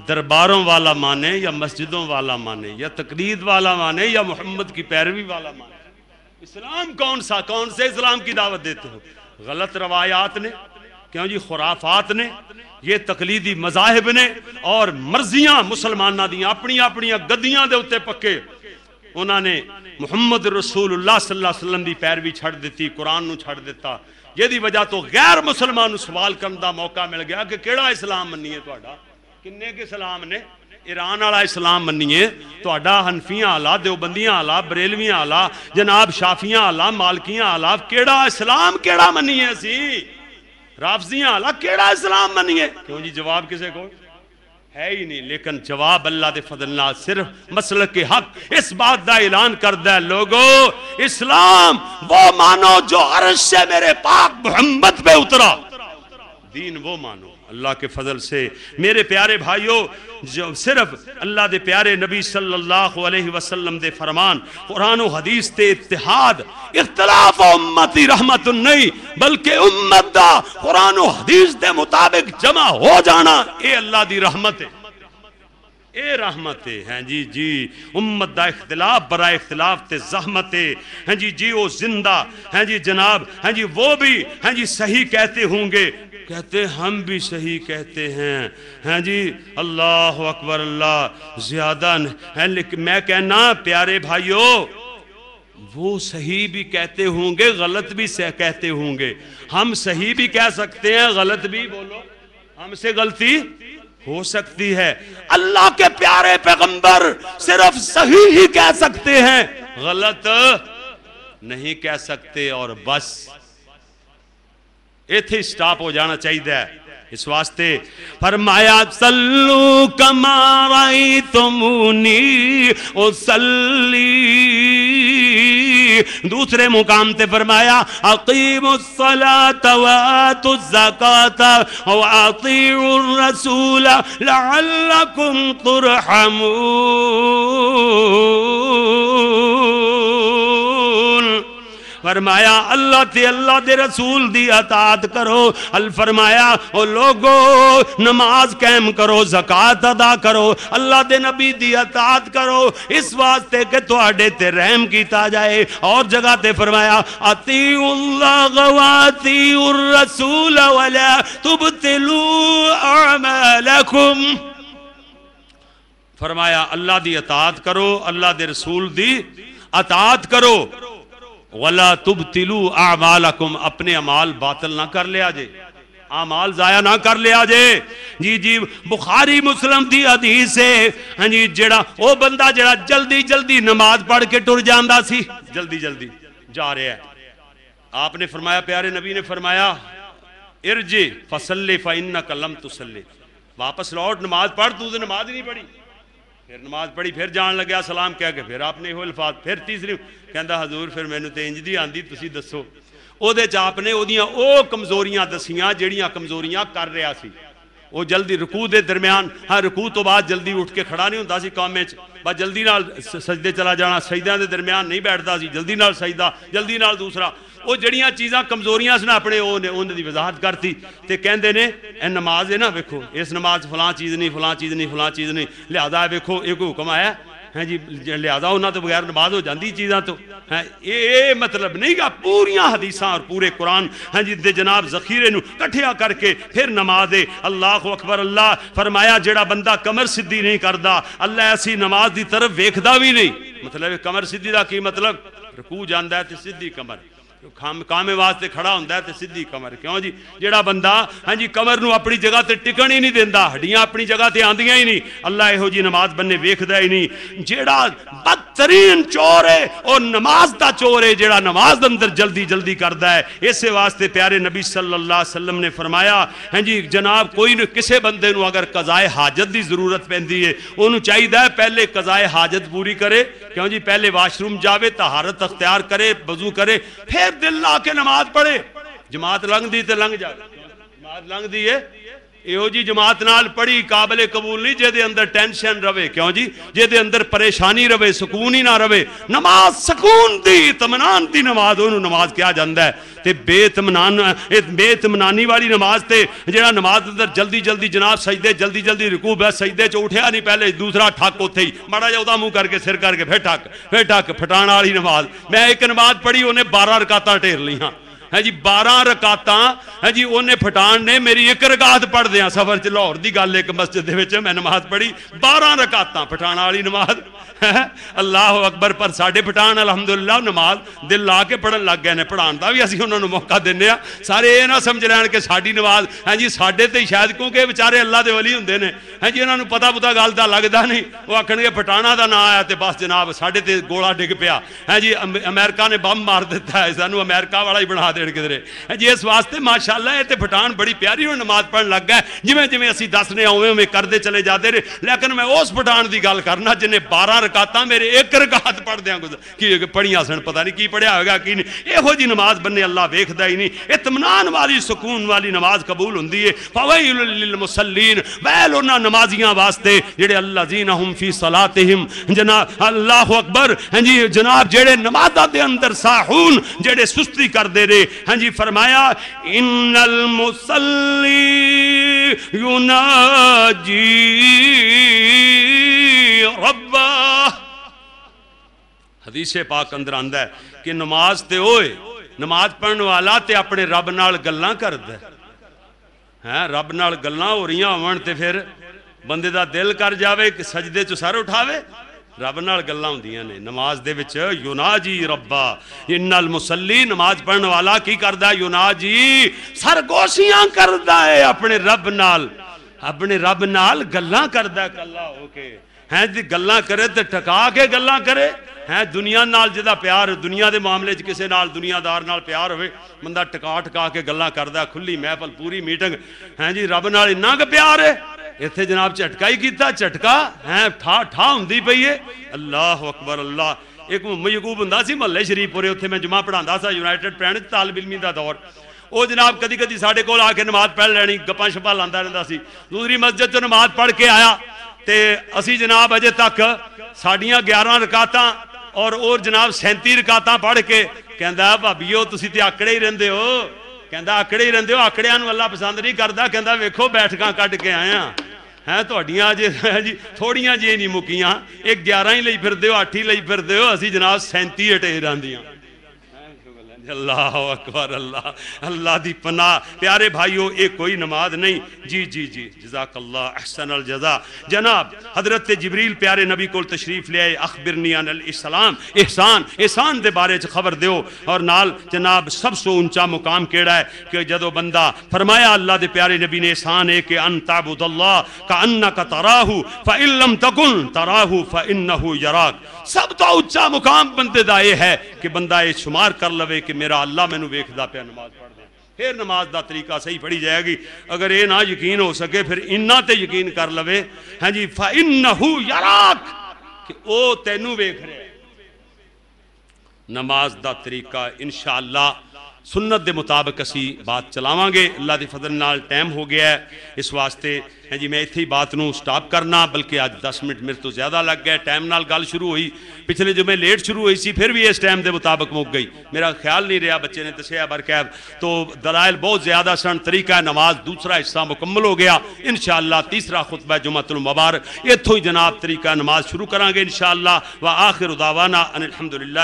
درباروں والا مانے یا مسجدوں والا مانے یا تقلید والا مانے یا محمد کی پیروی والا مانے، اسلام کون سا؟ کون سے اسلام کی دعوت دیتے ہو؟ غلط روایات نے، کیوں جی خرافات نے، یہ تقلیدی مذاہب نے اور مرضیاں مسلمانہ دیاں اپنی اپنی گدیاں دے ہوتے پکے، انہوں نے محمد رسول اللہ صلی اللہ علیہ وسلم دی پیروی چھڑ دیتی، قرآن نو چھڑ دیتا۔ یہ دی وجہ تو غیر مسلمان سوال کرنے دا موقع مل گیا کہ کیڑا اسلام منیے تہاڈا؟ کنے کے اسلام نے؟ ایران والا اسلام منیے تہاڈا، حنفیاں والا، دیوبندیاں والا، بریلویاں والا، جناب شافیاں والا، مالکیاں والا، کیڑا اسلام کیڑا منیے سی؟ رافضیاں والا کیڑا اسلام منیے؟ کیوں جی جواب کسے کو ہے ہی نہیں۔ لیکن جواب اللہ دے فضل نال صرف مسلک کے حق اس بات دا اعلان کردہ ہے لوگو، اسلام وہ مانو جو عرش سے میرے پاک محمد پہ اترا، دین وہ مانو اللہ کے فضل سے۔ میرے پیارے بھائیوں، جو صرف اللہ دے پیارے نبی صلی اللہ علیہ وسلم دے فرمان، قرآن و حدیث تے اتحاد، اختلاف امتی رحمت نہیں بلکہ امت دا قرآن و حدیث دے مطابق جمع ہو جانا، اے اللہ دی رحمت ہے، اے رحمت ہے جی امت دا اختلاف برائے اختلاف تے زحمت ہے جی وہ زندہ ہیں جی جناب ہیں جی وہ بھی ہیں جی صحیح کہتے ہوں گے، کہتے ہم بھی صحیح کہتے ہیں جی، اللہ اکبر اللہ زیادہ ہے۔ لیکن میں کہنا پیارے بھائیوں، وہ صحیح بھی کہتے ہوں گے، غلط بھی کہتے ہوں گے، ہم صحیح بھی کہہ سکتے ہیں، غلط بھی، بولو ہم سے غلطی ہو سکتی ہے۔ اللہ کے پیارے پیغمبر صرف صحیح ہی کہہ سکتے ہیں، غلط نہیں کہہ سکتے، اور بس ایتھے سٹاپ ہو جانا چاہیے۔ اس واسطے فرمایا صلو کما رأیتمونی اصلی، دوسرے مقام تے فرمایا اقیموا الصلاة وآتوا الزکاة واطیعوا الرسول لعلکم ترحمون۔ فرمایا اللہ تے اللہ دے رسول دی اطاعت کرو، فرمایا او لوگو نماز قائم کرو، زکوٰۃ ادا کرو، اللہ دے نبی دی اطاعت کرو، اس واسطے کہ تواڈے تے رحم کیتا جائے۔ اور جگہ تے فرمایا اطیعوا اللہ واطیعوا الرسول ولا تبطلوا اعمالکم، فرمایا اللہ دی اطاعت کرو، اللہ دے رسول دی اطاعت کرو، وَلَا تُبْتِلُوا أَعْمَالَكُمْ، اپنے اعمال باطل نہ کر لیا جے، اعمال ضائع نہ کر لیا جے۔ جی بخاری مسلم دی حدیث ہے ہاں جی، جڑا او بندہ جڑا جلدی جلدی نماز پڑھ کے ٹر جاندا سی، جلدی جلدی جا رہا ہے، آپ نے فرمایا، پیارے نبی نے فرمایا ارجع فصلی فإنک لم تصلی، واپس لوٹ نماز پڑھ، تو نے نماز نہیں پڑھی۔ پھر نماز پڑھی، پھر جان لگیا سلام کہہ کے، پھر آپ نے وہ الفاظ، پھر تیسری کہندا حضور پھر مینوں تے انج دی آندی تسی دسو۔ او دے چ آپ نے او دیاں او کمزوریاں دسیاں جڑیاں کمزوریاں کر رہا سی، وہ جلدی رکوع دے درمیان ہاں رکوع تو بعد جلدی اٹھ کے کھڑا نہیں ہوتا سی قوم میں بس جلدی نال سجدے چلا جانا سجدیاں دے درمیان نہیں بیٹھتا سی جلدی نال سجدہ جلدی نال دوسرا وہ جڑیاں چیزاں کمزوریاں سن اپنے انہوں دی وضاحت کرتی تے کہندے نے اے نماز ہے نا ویکھو اس نماز فلاں چیز نہیں فلاں چیز نہیں فلاں چیز نہیں لہذا ویکھو ایک حکم آیا ہے جی لہذا انہاں تو بغیر نماز ہو جاندی چیزاں تو یہ مطلب نہیں گا پوریاں حدیثاں اور پورے قرآن ہاں جی دے جناب ذخیرے نو کٹھیا کر کے پھر نماز دے اللہ اکبر اللہ فرمایا جڑا بندہ کمر سدھی نہیں کردا اللہ ایسی نماز دی طرف ویکھدا بھی نہیں مطلب کمر سدھی دا کی مطلب رکوع جاندا ہے تے سدھی کمر کام واسطے کھڑا ہوندا ہے تے سدھی کمر کیوں جی جڑا بندہ ہاں جی کمر نو اپنی جگہ تے ٹکن ہی نہیں دیندا ہڈیاں اپنی جگہ تے آندیاں ہی نہیں اللہ ایہو جی نماز بننے ویکھدا ہی نہیں جڑا بدترین چور ہے اور نماز دا چور ہے جڑا نماز اندر جلدی جلدی کردا ہے اسے واسطے پیارے نبی صلی اللہ علیہ وسلم نے فرمایا ہاں جی جناب کوئی کسے بندے نو اگر قضائے حاجت دی ضرورت پیندی ہے اونوں چاہیدا ہے پہلے قضائے حاجت پوری کرے کیوں جی پہلے واش روم جاوے طہارت اختیار کرے وضو کرے پھر دل لا کے نماز پڑھے جماعت لنگ دی تے لنگ جائے جماعت لنگ دی ہے ایہو جی جماعت نال پڑھی قابل قبول نہیں جے دے اندر ٹینشن رہے کیوں جی جے دے اندر پریشانی رہے سکون ہی نہ رہے نماز سکون دی اطمینان دی نماز انہوں نماز کیا جاندا ہے تے بے اطمینانی والی نماز تے جڑا نماز اندر جلدی جلدی جناب سجدے جلدی جلدی رکوع بس سجدے چ اٹھیا نہیں پہلے دوسرا ٹھک اوتھے ہی ماڑا جا اودہ منہ کر کے سر کر کے پھر ٹھک پھٹان والی نماز میں ایک نماز پڑھی انہیں 12 رکعتاں ٹھیر لیاں ہے جی 12 رکعتاں ہے جی انہیں پھٹان نے میری ایک رکعت پڑھ دیاں سفر چ لاہور دی گل ایک مسجد دے وچ میں نماز پڑھی 12 رکعتاں پھٹان والی نماز اللہ اکبر پر ساڈے پٹھان الحمدللہ نماز دل لا کے پڑھن لگ گئے نے پڑھان دا بھی اسی انہوں نے موقع دینے ہیں سارے یہ نہ سمجھ رہے ہیں کہ ساڈی نماز ہاں جی ساڈے تے شاید کیونکہ بیچارے اللہ دے ولی ہوندے نے ہاں جی انہوں نے پتہ گل دا لگدا نہیں وہ آکھن گے پٹھانا دا نام آیا تے بس جناب ساڈے تے گولا ڈگ پیا ہاں جی امریکہ نے بم مار دیتا ہے سانو امریکہ والا ہی بنا دین کدھرے ہاں جی اس واسطے ماشاءاللہ یہ تے پٹھان بڑی پیاری ہوئی نماز پڑھن لگ گئے جویں جویں اسی دسنے اوویں اوویں کردے چلے جاتے رہے لیکن میں اس پٹھان دی گل کرنا جنہیں 12 رکعتاں میرے ایک رکعت پڑھ دیاں کی پڑھیاں سن پتہ نہیں کی پڑھیا ہوگا کی نہیں یہو جی نماز بننے اللہ ویکھدا ہی نہیں اطمینان والی سکون والی نماز قبول ہوندی ہے فویل للمصلین ویل انہاں نمازیاں واسطے جڑے الذین هم فی صلاتہم جناب اللہ اکبر ہاں جی جناب جڑے نمازاں دے اندر ساہون جڑے سستی کردے رہے ہاں جی فرمایا ان المصلی یناجی ربہ حدیث پاک اندر آندا ہے کہ نماز تے ہوئے نماز پڑھن والا تے اپنے رب نال گلاں کردا ہے رب نال گلاں ہو رہیاں ہون تے پھر بندے دا دل کر جاوے کہ سجدے چ سر اٹھاوے رب نال گلاں ہوندیاں نے نماز دے وچ یناجی ربا ان المصلی نماز پڑھن والا کی کردا ہے یناجی سرگوشیاں کردا ہے اپنے رب نال گلاں کردا ہے کلا ہو کے ہیں جی گلاں کرے تے ٹکا کے گلاں کرے ہیں دنیا نال جدا پیار دنیا دے معاملے چ کسے نال دنیا دار نال پیار ہوئے بندہ ٹکا کے گلاں کردا ہے کھلی محفل پوری میٹنگ ہیں جی رب نال اتنا کہ پیار ہے ایتھے جناب جھٹکا ہی کیتا جھٹکا ہیں ٹھا ہوندی پئی ہے اللہ اکبر اللہ ایک یعقوب ہوندا سی محلے شریف پورے اوتھے میں جمعہ پڑھاندا سا یونائٹڈ پرینڈ طالب علمی دا دور وہ جناب کدی کدی ساڈے کول آ کے نماز پڑھ لینی گپاں شپاں لاندا رہندا سی دوسری مسجد چ نماز پڑھ کے آیا تے اسی جناب اجے تک ساڈیاں 11 رکعتاں اور جناب 37 رکعتاں پڑھ کے کہندا بھابیو تسی تے آکڑے ہی رہندے ہو کہندا آکڑے ہی رہندے ہو آکڑیاں نوں اللہ پسند نہیں کردا کہندا ویکھو بیٹھکاں کڈ کے آئے ہاں ہیں تہاڈیاں جی تھوڑیاں جی نہیں مکیاں ایک 11 ہی لئی پھردے ہو 8 ہی لئی پھردے ہو اسی جناب 37 ہٹے راندیاں اللہ اکبر اللہ دی پناہ پیارے بھائیو ایک کوئی نماز نہیں جی جزاک اللہ احسن الجزا جناب حضرت جبریل پیارے نبی کو تشریف لے آئے اخبرنی عن الاسلام احسان دے بارے چ خبر دیو اور نال جناب سب سے اونچا مقام کیڑا ہے کہ جدو بندہ فرمایا اللہ دے پیارے نبی نے احسان ہے کہ ان تعبد اللہ کأنک تراہ فإن لم تکن تراہ فإنہ یراک سب تو اونچا مقام بندے دا یہ ہے کہ بندہ یہ شمار کر لوے کہ میرا اللہ میں نو ویکھدا پیا نماز پڑھ دیں پھر نماز دا طریقہ صحیح پڑھی جائے گی اگر یہ نہ یقین ہو سکے پھر انہاں تے یقین کر لوے ہاں جی فإنہ یراک کہ او تینوں ویکھ رہے نماز دا طریقہ انشاءاللہ سنت دے مطابق اسی بات چلاواں گے. اللہ دی فضل نال ٹائم ہو گیا ہے, اس واسطے جی میں اتھے ہی بات نو سٹاپ کرنا, بلکہ آج 10 منٹ میرے تو زیادہ لگ گئے. ٹائم نال گل شروع ہوئی, پچھلے جو میں لیٹ شروع ہوئی سی پھر بھی اس ٹائم دے مطابق مک گئی, میرا خیال نہیں رہا, بچے نے دسیا برکیب. تو دلائل بہت زیادہ سن, طریقہ نماز دوسرا حصہ مکمل ہو گیا. انشاءاللہ تیسرا خطبہ جمعۃ المبارک اتھوں ہی جناب طریقہ نماز شروع کریں گے انشاءاللہ. وآخر دعوانا ان الحمدللہ